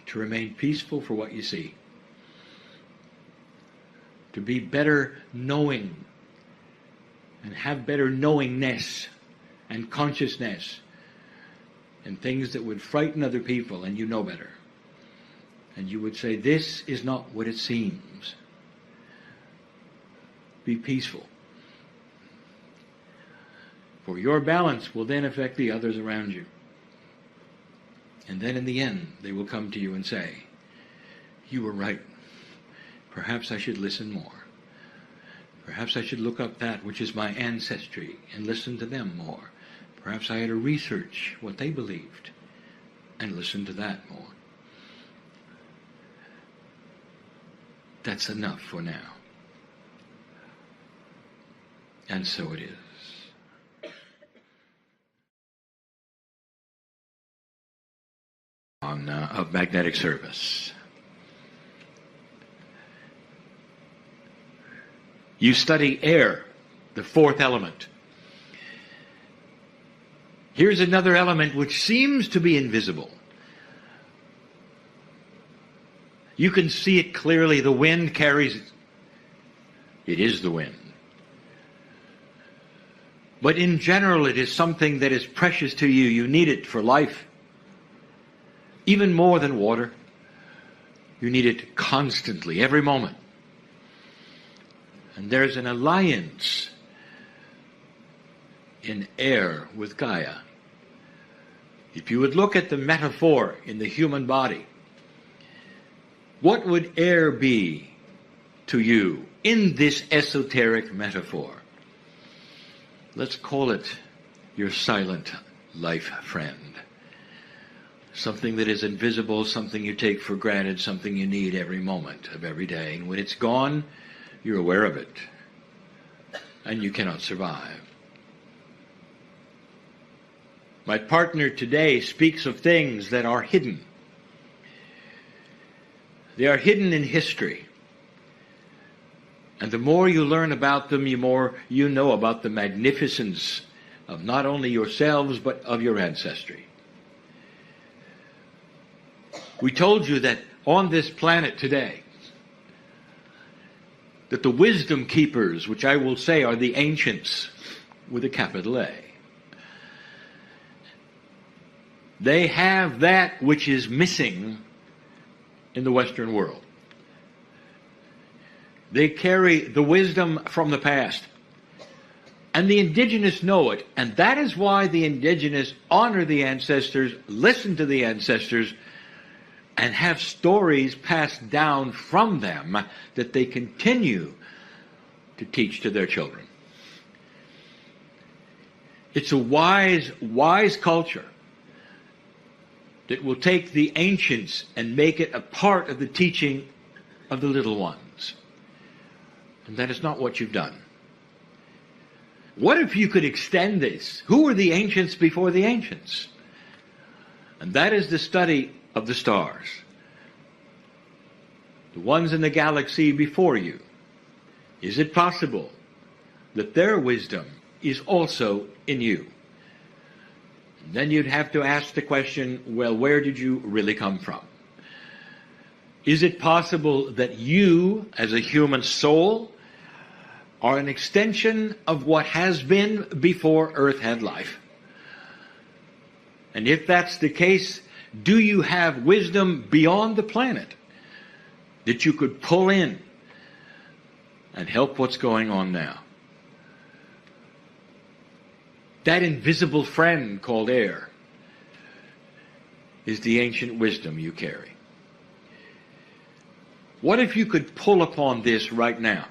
to remain peaceful for what you see, to be better knowing and have better knowingness and consciousness and things that would frighten other people, and you know better. And you would say, this is not what it seems. Be peaceful. For your balance will then affect the others around you. And then in the end, they will come to you and say, you were right. Perhaps I should listen more. Perhaps I should look up that which is my ancestry and listen to them more. Perhaps I had to research what they believed and listen to that more. That's enough for now. And so it is. Of magnetic service. You study air, the fourth element. Here's another element which seems to be invisible. You can see it clearly. The wind carries it. It is the wind. But in general, it is something that is precious to you. You need it for life. Even more than water. You need it constantly, every moment. And there's an alliance in air with Gaia. If you would look at the metaphor in the human body, what would air be to you in this esoteric metaphor? Let's call it your silent life friend. Something that is invisible, something you take for granted, something you need every moment of every day. And when it's gone, you're aware of it. And you cannot survive. My partner today speaks of things that are hidden. They are hidden in history. And the more you learn about them, the more you know about the magnificence of not only yourselves, but of your ancestry. We told you that on this planet today, that the wisdom keepers, which I will say are the ancients, with a capital A, they have that which is missing in the Western world. They carry the wisdom from the past. And the indigenous know it. And that is why the indigenous honor the ancestors, listen to the ancestors, and have stories passed down from them that they continue to teach to their children. It's a wise culture that will take the ancients and make it a part of the teaching of the little ones. And that is not what you've done. What if you could extend this? Who were the ancients before the ancients? And that is the study of the stars. The ones in the galaxy before you. Is it possible that their wisdom is also in you? And then you'd have to ask the question, well, where did you really come from? Is it possible that you, as a human soul, are an extension of what has been before Earth had life? And if that's the case, do you have wisdom beyond the planet that you could pull in and help what's going on now? That invisible friend called air is the ancient wisdom you carry. What if you could pull upon this right now?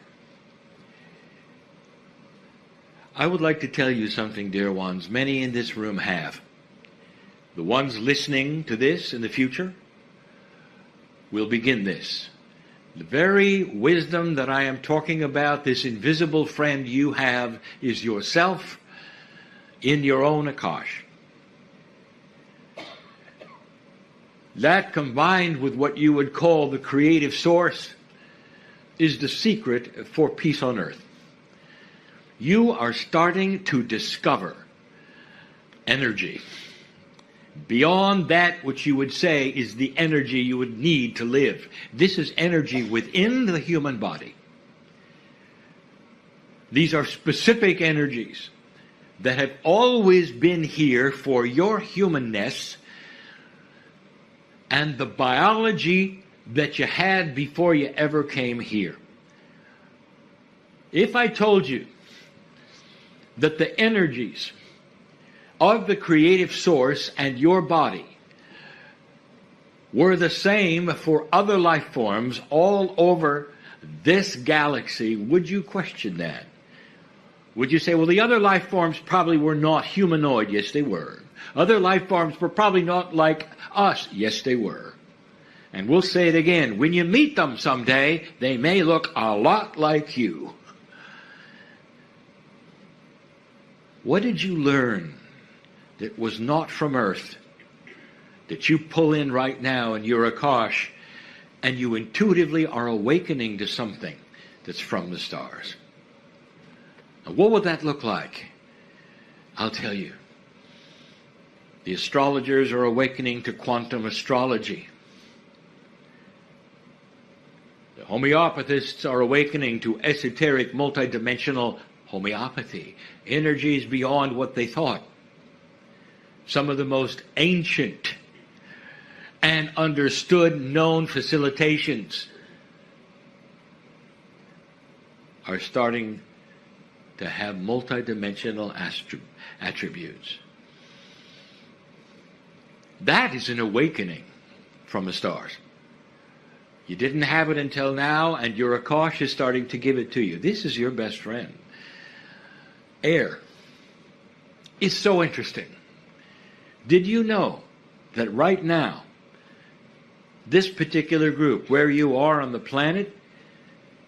I would like to tell you something, dear ones. Many in this room have. The ones listening to this in the future will begin this. The very wisdom that I am talking about, this invisible friend you have, is yourself, in your own Akash. That, combined with what you would call the creative source, is the secret for peace on earth. You are starting to discover energy beyond that which you would say is the energy you would need to live. This is energy within the human body. These are specific energies that have always been here for your humanness and the biology that you had before you ever came here. If I told you that the energies of the creative source and your body were the same for other life forms all over this galaxy, would you question that? Would you say, well, the other life forms probably were not humanoid? Yes, they were. Other life forms were probably not like us? Yes, they were. And we'll say it again, when you meet them someday, they may look a lot like you. What did you learn that was not from Earth, that you pull in right now in your Akash, and you intuitively are awakening to something that's from the stars? Now, what would that look like? I'll tell you. The astrologers are awakening to quantum astrology. The homeopathists are awakening to esoteric multidimensional homeopathy, energies beyond what they thought. Some of the most ancient and understood known facilitations are starting to have multidimensional attributes. That is an awakening from the stars. You didn't have it until now, and your Akash is starting to give it to you. This is your best friend. Air is so interesting. Did you know that right now, this particular group, where you are on the planet,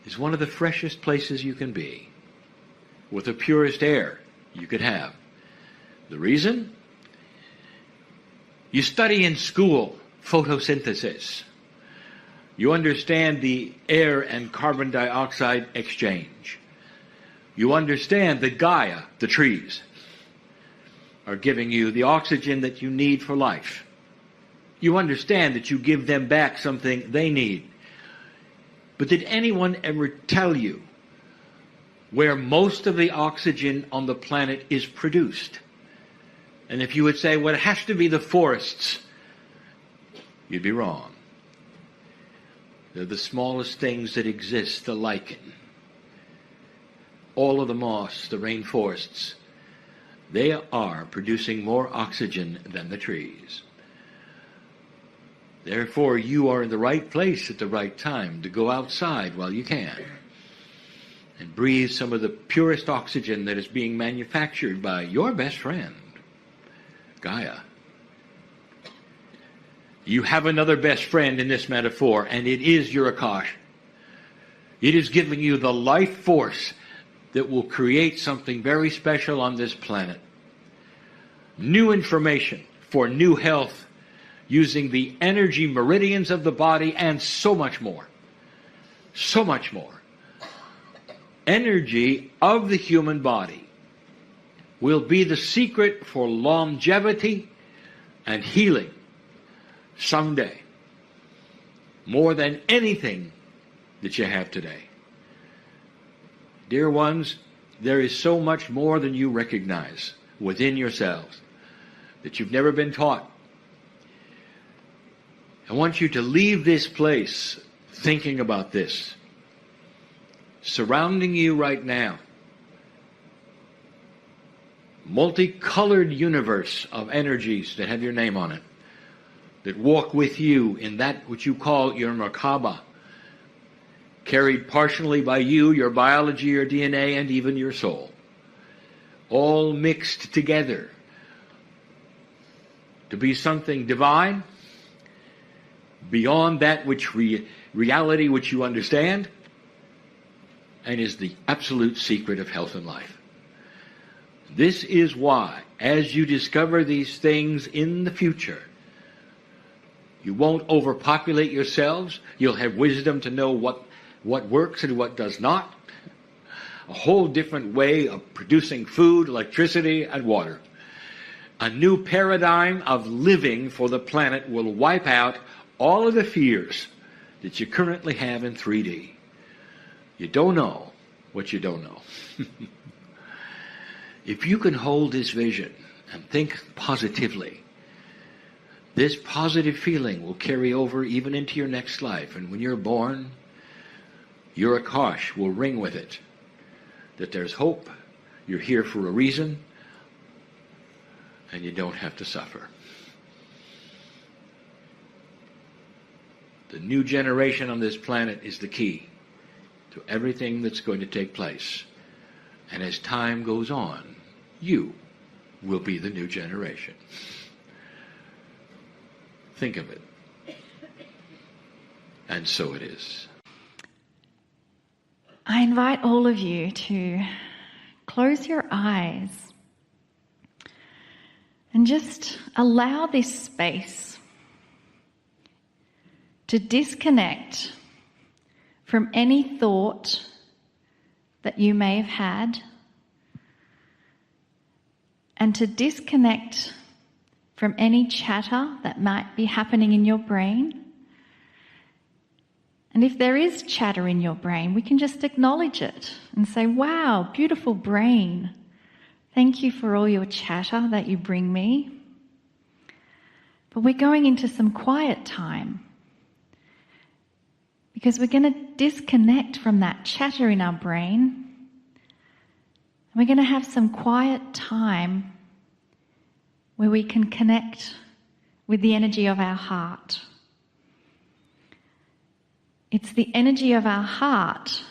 is one of the freshest places you can be, with the purest air you could have? The reason? You study in school photosynthesis. You understand the air and carbon dioxide exchange. You understand that Gaia, the trees, are giving you the oxygen that you need for life. You understand that you give them back something they need. But did anyone ever tell you where most of the oxygen on the planet is produced? And if you would say, well, it has to be the forests, you'd be wrong. They're the smallest things that exist, the lichen, all of the moss, the rainforests. They are producing more oxygen than the trees. Therefore, you are in the right place at the right time to go outside while you can and breathe some of the purest oxygen that is being manufactured by your best friend, Gaia. You have another best friend in this metaphor, and it is your Akash. It is giving you the life force that will create something very special on this planet. New information for new health using the energy meridians of the body and so much more. So much more. Energy of the human body will be the secret for longevity and healing someday, more than anything that you have today. Dear ones, there is so much more than you recognize within yourselves that you've never been taught. I want you to leave this place thinking about this. Surrounding you right now, multicolored universe of energies that have your name on it, that walk with you in that which you call your Merkaba, carried partially by you, your biology, your DNA, and even your soul, all mixed together to be something divine, beyond that which reality which you understand, and is the absolute secret of health and life. This is why, as you discover these things in the future, you won't overpopulate yourselves. You'll have wisdom to know what works and what does not. A whole different way of producing food, electricity, and water. A new paradigm of living for the planet will wipe out all of the fears that you currently have in 3D. You don't know what you don't know. If you can hold this vision and think positively, this positive feeling will carry over even into your next life. And when you're born, your Akash will ring with it. That there's hope, you're here for a reason, and you don't have to suffer. The new generation on this planet is the key to everything that's going to take place. And as time goes on, you will be the new generation. Think of it. And so it is. I invite all of you to close your eyes and just allow this space to disconnect from any thought that you may have had, and to disconnect from any chatter that might be happening in your brain. And if there is chatter in your brain, we can just acknowledge it and say, wow, beautiful brain. Thank you for all your chatter that you bring me. But we're going into some quiet time because we're going to disconnect from that chatter in our brain. And we're going to have some quiet time where we can connect with the energy of our heart. It's the energy of our heart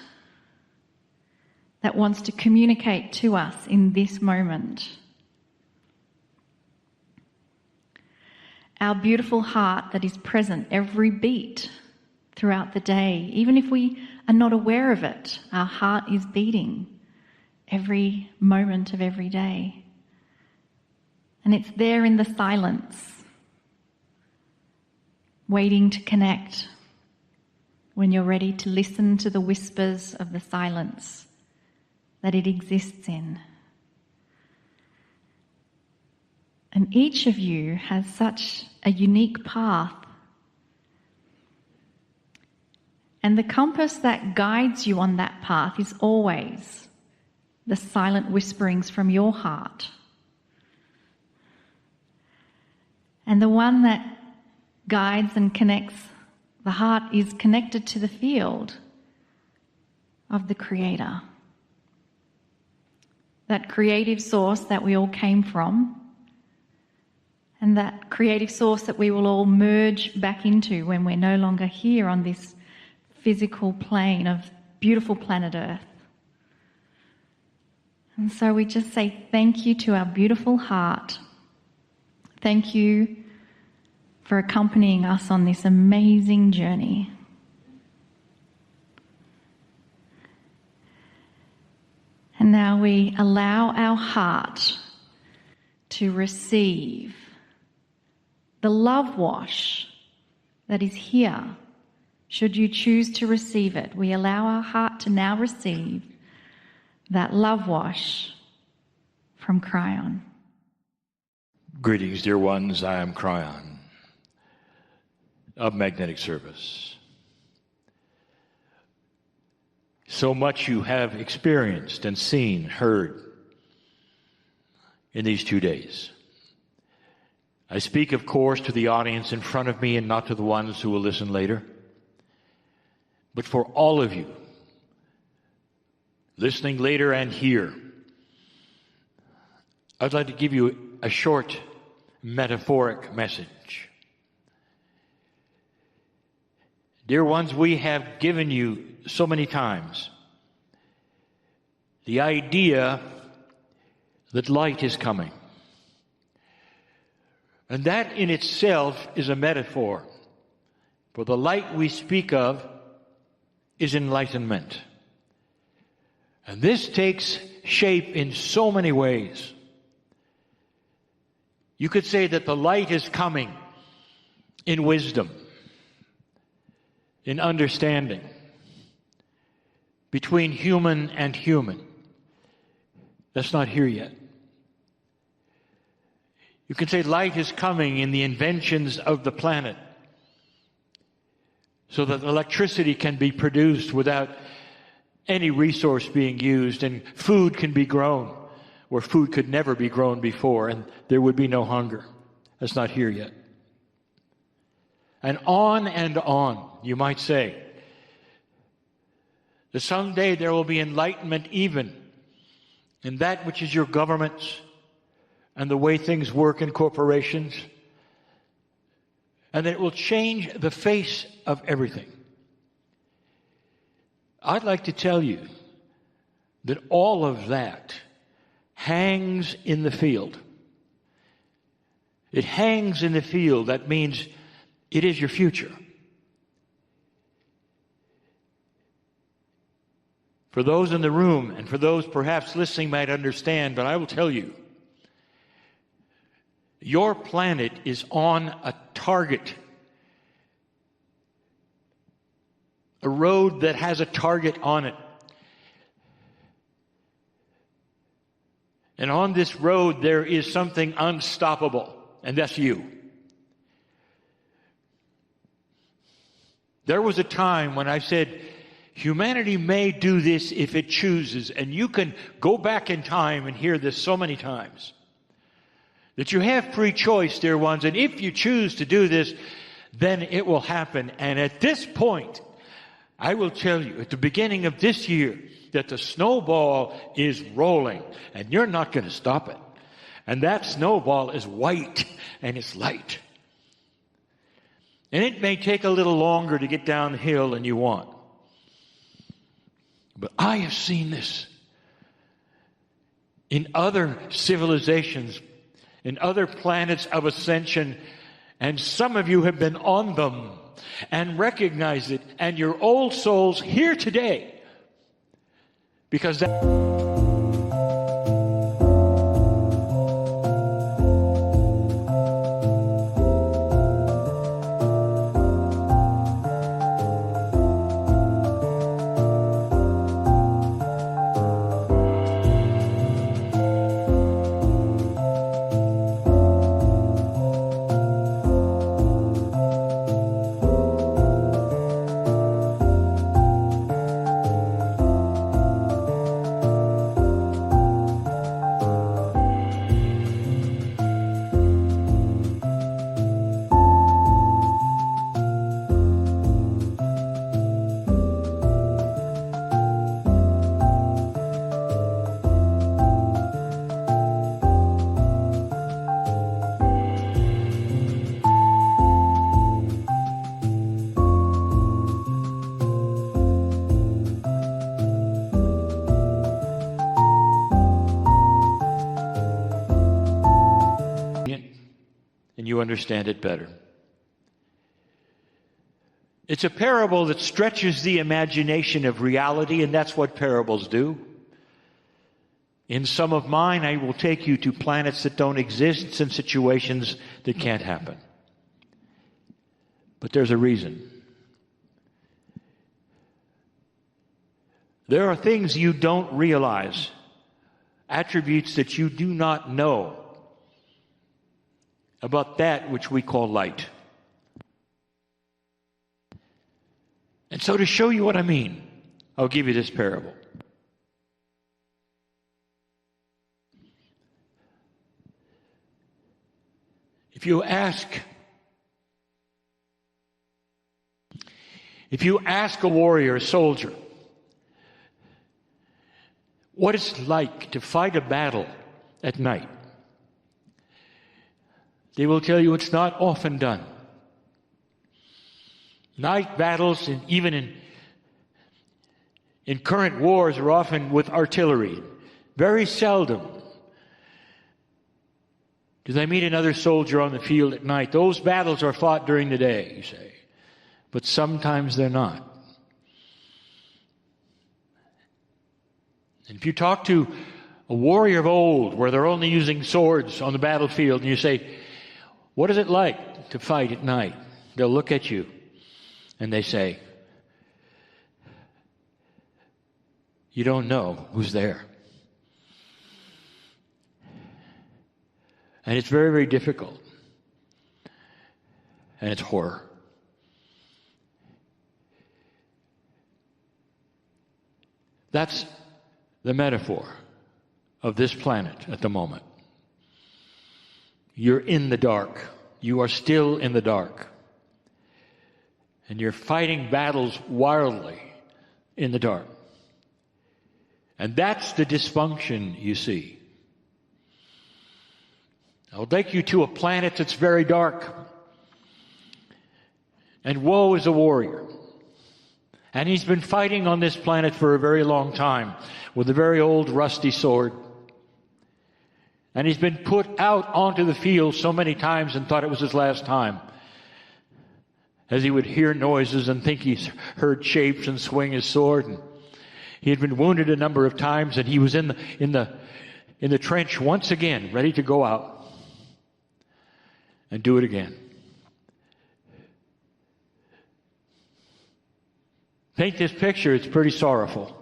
that wants to communicate to us in this moment. Our beautiful heart that is present every beat throughout the day. Even if we are not aware of it, our heart is beating every moment of every day. And it's there in the silence, waiting to connect when you're ready to listen to the whispers of the silence that it exists in. And each of you has such a unique path. And the compass that guides you on that path is always the silent whisperings from your heart. And the one that guides and connects the heart is connected to the field of the Creator. That creative source that we all came from, and that creative source that we will all merge back into when we're no longer here on this physical plane of beautiful planet Earth. And so we just say thank you to our beautiful heart. Thank you for accompanying us on this amazing journey. And now we allow our heart to receive the love wash that is here, should you choose to receive it. We allow our heart to now receive that love wash from Kryon. Greetings, dear ones. I am Kryon of Magnetic Service. So much you have experienced and seen, heard in these 2 days. I speak, of course, to the audience in front of me and not to the ones who will listen later. But for all of you, listening later and here, I'd like to give you a short metaphoric message. Dear ones, we have given you so many times the idea that light is coming. And that in itself is a metaphor. For the light we speak of is enlightenment. And this takes shape in so many ways. You could say that the light is coming in wisdom, in understanding, between human and human. That's not here yet. You can say light is coming in the inventions of the planet, so that electricity can be produced without any resource being used, and food can be grown where food could never be grown before, and there would be no hunger. That's not here yet. And on, you might say, that someday there will be enlightenment even in that which is your governments and the way things work in corporations, and that it will change the face of everything. I'd like to tell you that all of that hangs in the field. It hangs in the field. That means it is your future. For those in the room and for those perhaps listening might understand, but I will tell you, your planet is on a target. A road that has a target on it. And on this road there is something unstoppable, and that's you. There was a time when I said, humanity may do this if it chooses, and you can go back in time and hear this so many times. That you have free choice, dear ones, and if you choose to do this, then it will happen. And at this point, I will tell you, at the beginning of this year, that the snowball is rolling, and you're not going to stop it. And that snowball is white, and it's light. And it may take a little longer to get down the hill than you want. But I have seen this in other civilizations, in other planets of ascension, and some of you have been on them and recognize it, and your old souls here today, because that... you understand it better. It's a parable that stretches the imagination of reality, and that's what parables do. In some of mine, I will take you to planets that don't exist and situations that can't happen. But there's a reason. There are things you don't realize, attributes that you do not know about that which we call light. And so to show you what I mean, I'll give you this parable. If you ask a warrior, a soldier, what it's like to fight a battle at night, they will tell you it's not often done. Night battles, and even in current wars, are often with artillery. Very seldom do they meet another soldier on the field at night. Those battles are fought during the day, you say. But sometimes they're not. And if you talk to a warrior of old, where they're only using swords on the battlefield, and you say, what is it like to fight at night? They'll look at you and they say, you don't know who's there. And it's very, very difficult. And it's horror. That's the metaphor of this planet at the moment. You're in the dark. You are still in the dark. And you're fighting battles wildly in the dark. And that's the dysfunction you see. I'll take you to a planet that's very dark. And woe is a warrior. And he's been fighting on this planet for a very long time with a very old rusty sword. And he's been put out onto the field so many times and thought it was his last time, as he would hear noises and think he's heard shapes and swing his sword. And he had been wounded a number of times, and he was in the trench once again, ready to go out and do it again. Paint this picture, it's pretty sorrowful,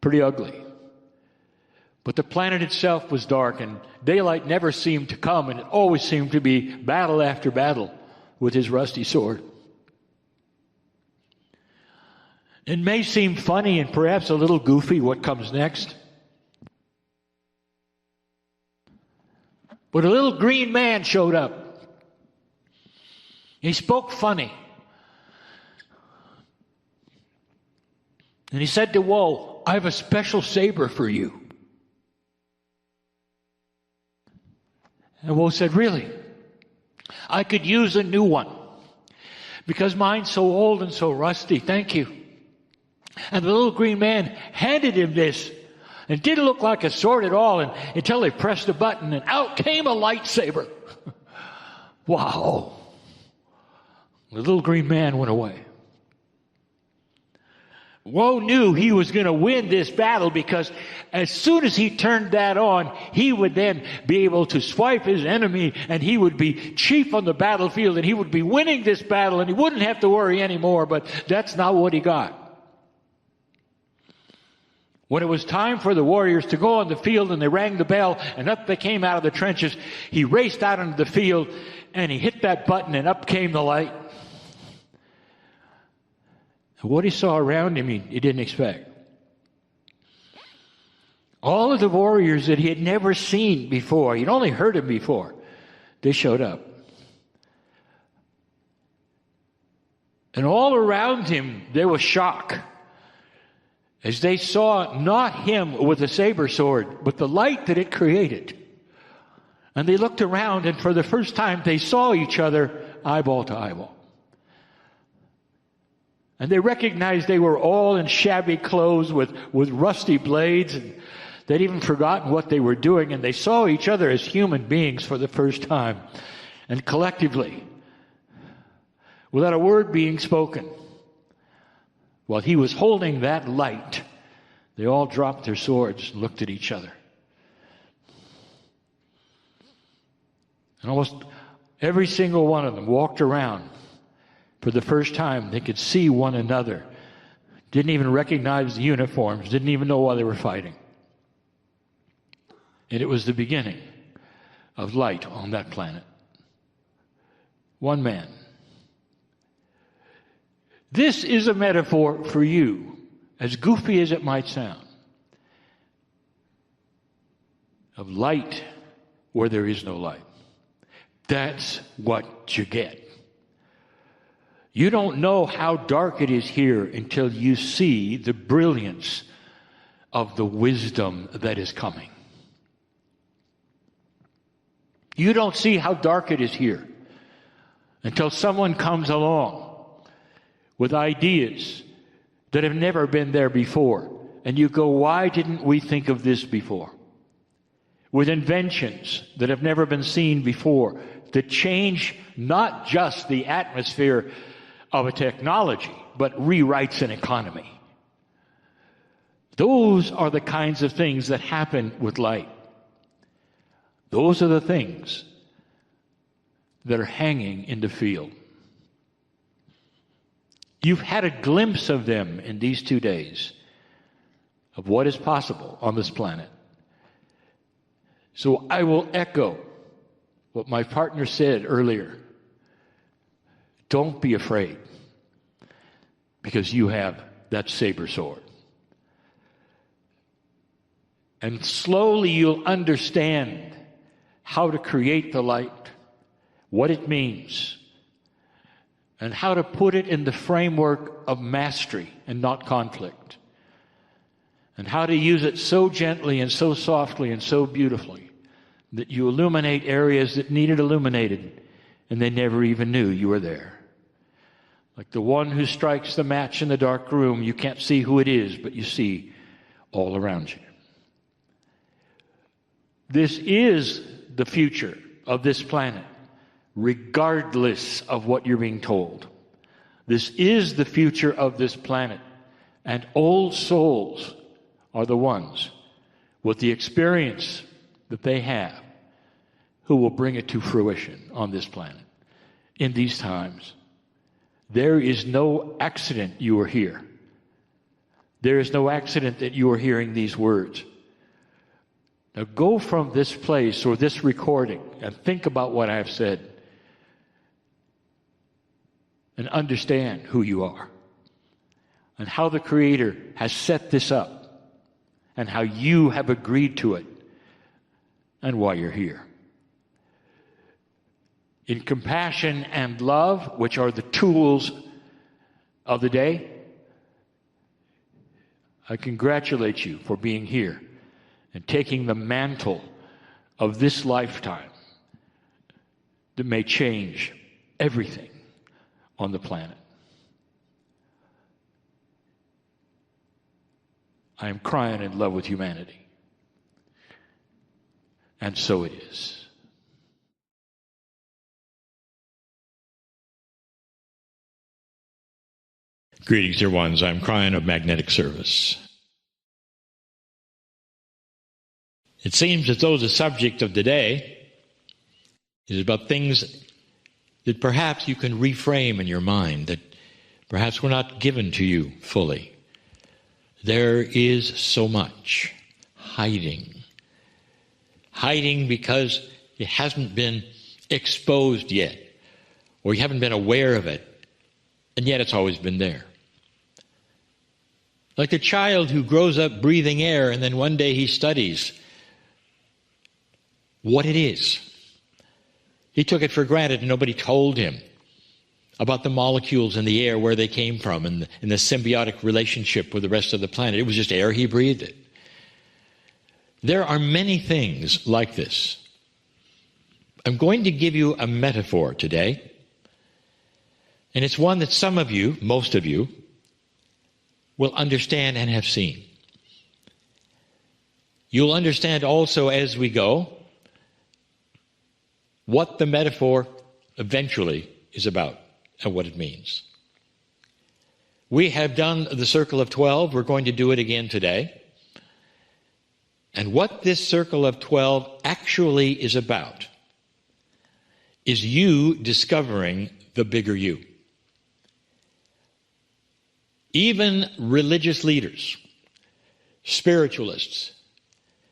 pretty ugly. But the planet itself was dark, and daylight never seemed to come, and it always seemed to be battle after battle with his rusty sword. It may seem funny and perhaps a little goofy what comes next. But a little green man showed up. He spoke funny. And he said to Woe, I have a special saber for you. And Woe said, really? I could use a new one, because mine's so old and so rusty. Thank you. And the little green man handed him this. And it didn't look like a sword at all until they pressed a button, and out came a lightsaber. Wow. The little green man went away. Woe knew he was going to win this battle, because as soon as he turned that on, he would then be able to swipe his enemy, and he would be chief on the battlefield, and he would be winning this battle, and he wouldn't have to worry anymore. But that's not what he got. When it was time for the warriors to go on the field, and they rang the bell, and up they came out of the trenches, he raced out into the field, and he hit that button, and up came the light. What he saw around him, he didn't expect. All of the warriors that he had never seen before, he'd only heard of before, they showed up. And all around him, there was shock, as they saw not him with a saber sword, but the light that it created. And they looked around, and for the first time, they saw each other eyeball to eyeball. And they recognized they were all in shabby clothes with rusty blades. And they'd even forgotten what they were doing. And they saw each other as human beings for the first time. And collectively, without a word being spoken, while he was holding that light, they all dropped their swords and looked at each other. And almost every single one of them walked around. For the first time, they could see one another. Didn't even recognize the uniforms. Didn't even know why they were fighting. And it was the beginning of light on that planet. One man. This is a metaphor for you, as goofy as it might sound, of light where there is no light. That's what you get. You don't know how dark it is here until you see the brilliance of the wisdom that is coming. You don't see how dark it is here until someone comes along with ideas that have never been there before. And you go, why didn't we think of this before? With inventions that have never been seen before, that change not just the atmosphere of a technology, but rewrites an economy. Those are the kinds of things that happen with light. Those are the things that are hanging in the field. You've had a glimpse of them in these 2 days, of what is possible on this planet. So I will echo what my partner said earlier. Don't be afraid, because you have that saber sword. And slowly you'll understand how to create the light, what it means, and how to put it in the framework of mastery and not conflict, and how to use it so gently and so softly and so beautifully that you illuminate areas that needed illuminated and they never even knew you were there. Like the one who strikes the match in the dark room, you can't see who it is, but you see all around you. This is the future of this planet, regardless of what you're being told. This is the future of this planet, and old souls are the ones with the experience that they have who will bring it to fruition on this planet in these times. There is no accident you are here. There is no accident that you are hearing these words. Now go from this place or this recording and think about what I have said and understand who you are and how the Creator has set this up and how you have agreed to it and why you're here. In compassion and love, which are the tools of the day, I congratulate you for being here and taking the mantle of this lifetime that may change everything on the planet. I am crying in love with humanity. And so it is. Greetings, dear ones. I'm Kryon of Magnetic Service. It seems as though the subject of the day is about things that perhaps you can reframe in your mind, that perhaps were not given to you fully. There is so much hiding. Hiding because it hasn't been exposed yet, or you haven't been aware of it, and yet it's always been there. Like the child who grows up breathing air and then one day he studies what it is. He took it for granted and nobody told him about the molecules in the air, where they came from, and the symbiotic relationship with the rest of the planet. It was just air, he breathed it. There are many things like this. I'm going to give you a metaphor today, and it's one that some of you, most of you, will understand and have seen. You'll understand also as we go what the metaphor eventually is about and what it means. We have done the circle of 12. We're going to do it again today. And what this circle of 12 actually is about is you discovering the bigger you. Even religious leaders, spiritualists,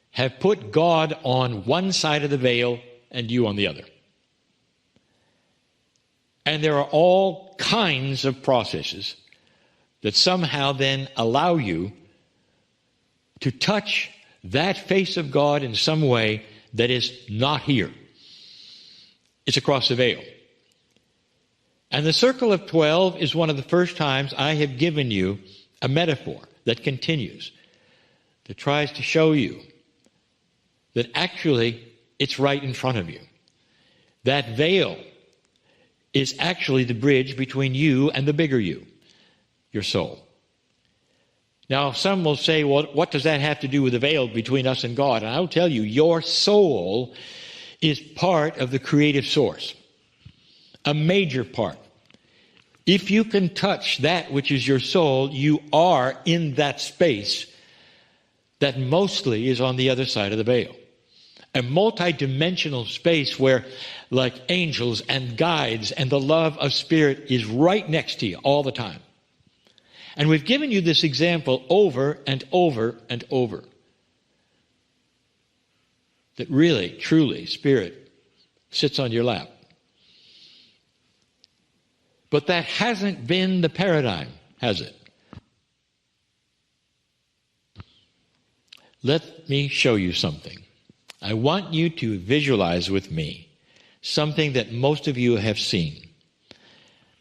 have put God on one side of the veil and you on the other. And there are all kinds of processes that somehow then allow you to touch that face of God in some way that is not here. It's across the veil. And the circle of 12 is one of the first times I have given you a metaphor that continues, that tries to show you that actually it's right in front of you. That veil is actually the bridge between you and the bigger you, your soul. Now, some will say, well, what does that have to do with the veil between us and God? And I'll tell you, your soul is part of the creative source, a major part. If you can touch that which is your soul, you are in that space that mostly is on the other side of the veil. A multi-dimensional space where, like angels and guides and the love of Spirit is right next to you all the time. And we've given you this example over and over and over. That really, truly, Spirit sits on your lap. But that hasn't been the paradigm, has it? Let me show you something. I want you to visualize with me something that most of you have seen.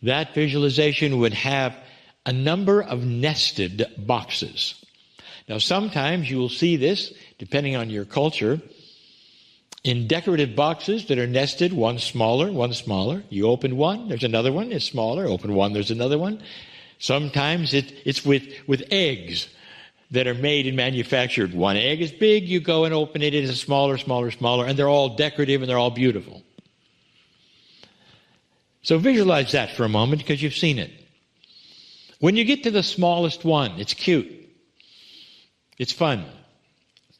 That visualization would have a number of nested boxes. Now, sometimes you will see this, depending on your culture, in decorative boxes that are nested, one smaller, one smaller. You open one, there's another one, it's smaller. Open one, there's another one. Sometimes it's with eggs that are made and manufactured. One egg is big, you go and open it, it is smaller, smaller, smaller, and they're all decorative and they're all beautiful. So visualize that for a moment because you've seen it. When you get to the smallest one, it's cute. It's fun.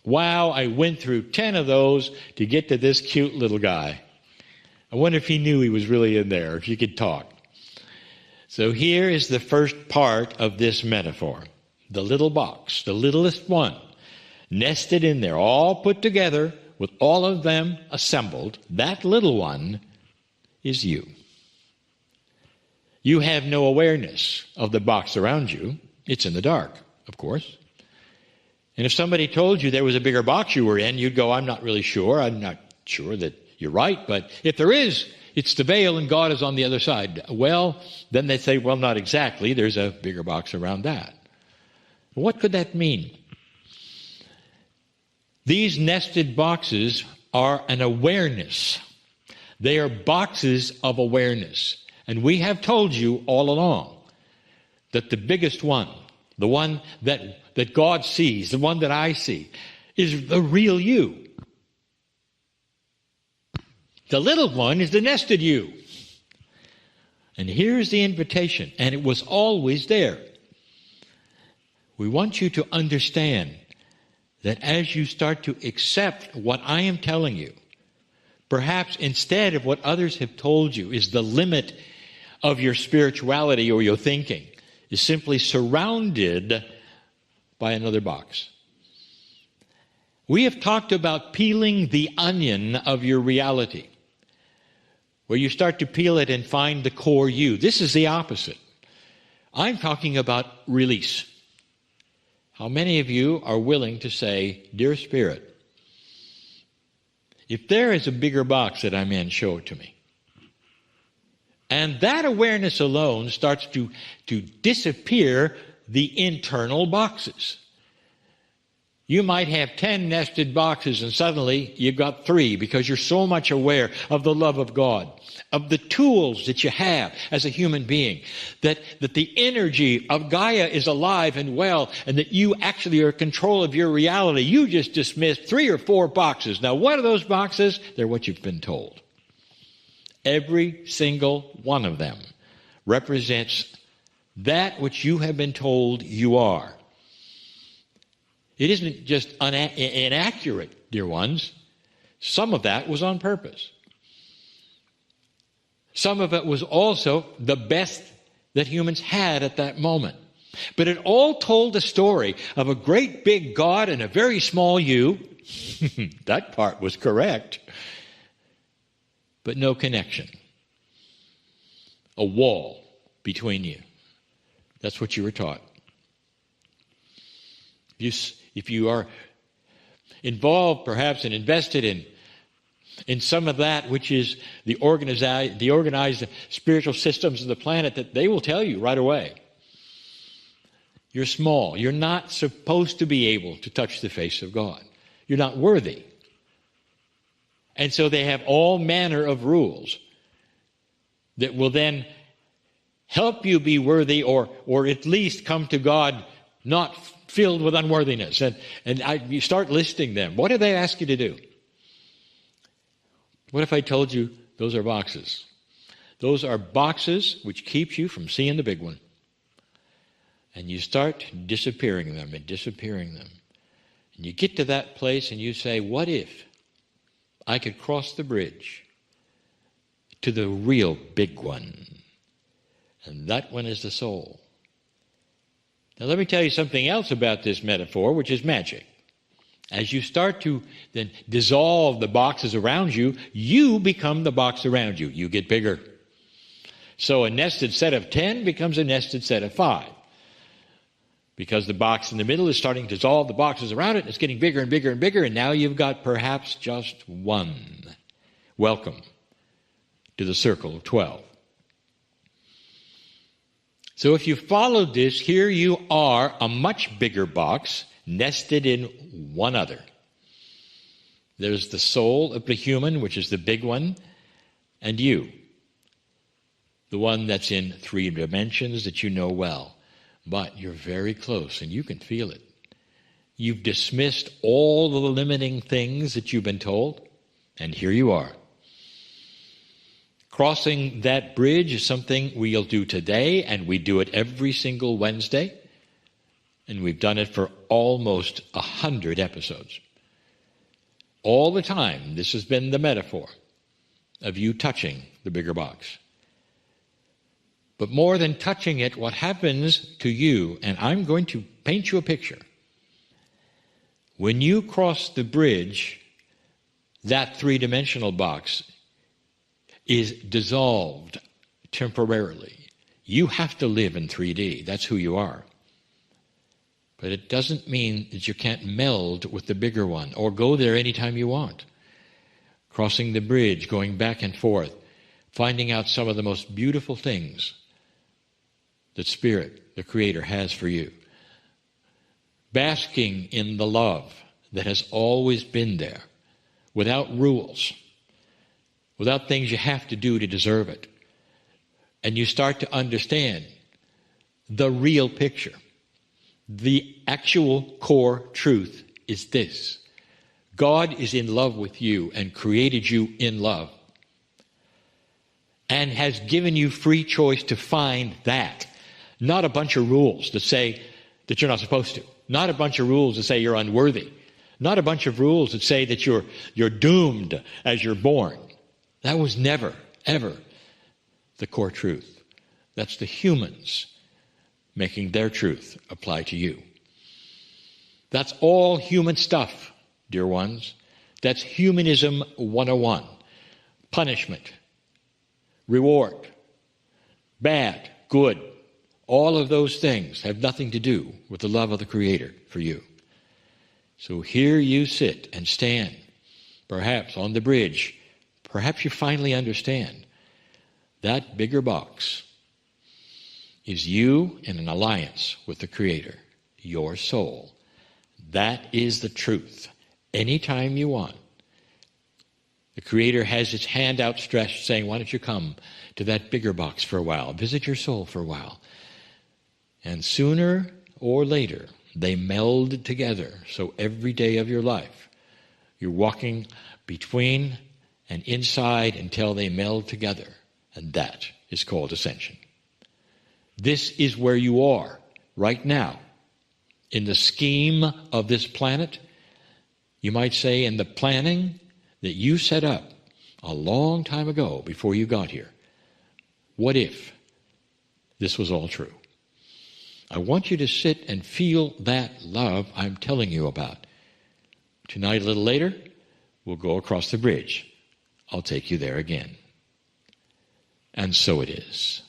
Wow, I went through 10 of those to get to this cute little guy. I wonder if he knew he was really in there, if he could talk. So here is the first part of this metaphor. The little box, the littlest one, nested in there, all put together, with all of them assembled. That little one is you. You have no awareness of the box around you. It's in the dark, of course. And if somebody told you there was a bigger box you were in, you'd go, I'm not really sure. I'm not sure that you're right. But if there is, it's the veil and God is on the other side. Well, then they say, well, not exactly. There's a bigger box around that. What could that mean? These nested boxes are an awareness. They are boxes of awareness. And we have told you all along that the biggest one, the one that God sees, the one that I see, is the real you. The little one is the nested you. And here's the invitation, and it was always there. We want you to understand that as you start to accept what I am telling you, perhaps instead of what others have told you is the limit of your spirituality or your thinking, is simply surrounded by another box. We have talked about peeling the onion of your reality, where you start to peel it and find the core you. This is the opposite. I'm talking about release. How many of you are willing to say, Dear Spirit, if there is a bigger box that I'm in, show it to me. And that awareness alone starts to disappear the internal boxes. You might have 10 nested boxes and suddenly you've got 3 because you're so much aware of the love of God, of the tools that you have as a human being, that the energy of Gaia is alive and well, and that you actually are in control of your reality. You just dismissed 3 or 4 boxes. Now, what are those boxes? They're what you've been told. Every single one of them represents that which you have been told you are. It isn't just inaccurate, dear ones. Some of that was on purpose. Some of it was also the best that humans had at that moment. But it all told the story of a great big God and a very small you. That part was correct. But no connection. A wall between you. That's what you were taught. If you are involved, perhaps, and invested in some of that which is the organized spiritual systems of the planet, that they will tell you right away. You're small. You're not supposed to be able to touch the face of God. You're not worthy. And so they have all manner of rules that will then help you be worthy or at least come to God not filled with unworthiness. You start listing them. What do they ask you to do? What if I told you those are boxes? Those are boxes which keep you from seeing the big one. And you start disappearing them and disappearing them. And you get to that place and you say, what if I could cross the bridge to the real big one? And that one is the soul. Now let me tell you something else about this metaphor, which is magic. As you start to then dissolve the boxes around you, you become the box around you. You get bigger. So a nested set of 10 becomes a nested set of 5. Because the box in the middle is starting to dissolve the boxes around it, and it's getting bigger and bigger and bigger, and now you've got perhaps just one. Welcome to the circle of 12. So if you followed this, here you are, a much bigger box, nested in one other. There's the soul of the human, which is the big one, and you, the one that's in 3 dimensions that you know well. But you're very close, and you can feel it. You've dismissed all the limiting things that you've been told, and here you are. Crossing that bridge is something we'll do today, and we do it every single Wednesday. And we've done it for almost 100 episodes. All the time, this has been the metaphor of you touching the bigger box. But more than touching it, what happens to you, and I'm going to paint you a picture. When you cross the bridge, that 3-dimensional box is dissolved temporarily. You have to live in 3D. That's who you are. But it doesn't mean that you can't meld with the bigger one or go there anytime you want. Crossing the bridge, going back and forth, finding out some of the most beautiful things that Spirit, the Creator, has for you. Basking in the love that has always been there, without rules, without things you have to do to deserve it. And you start to understand the real picture. The actual core truth is this. God is in love with you and created you in love and has given you free choice to find that. Not a bunch of rules that say that you're not supposed to. Not a bunch of rules that say you're unworthy. Not a bunch of rules that say that you're doomed as you're born. That was never, ever the core truth. That's the humans making their truth apply to you. That's all human stuff, dear ones. That's humanism 101. Punishment, reward, bad, good. All of those things have nothing to do with the love of the Creator for you. So here you sit and stand, perhaps on the bridge. Perhaps you finally understand that bigger box is you in an alliance with the Creator, your soul. That is the truth. Anytime you want. The Creator has His hand outstretched saying, why don't you come to that bigger box for a while? Visit your soul for a while. And sooner or later, they meld together. So every day of your life, you're walking between and inside until they meld together. And that is called ascension. This is where you are right now. In the scheme of this planet, you might say in the planning that you set up a long time ago before you got here. What if this was all true? I want you to sit and feel that love I'm telling you about. Tonight, a little later, we'll go across the bridge. I'll take you there again. And so it is.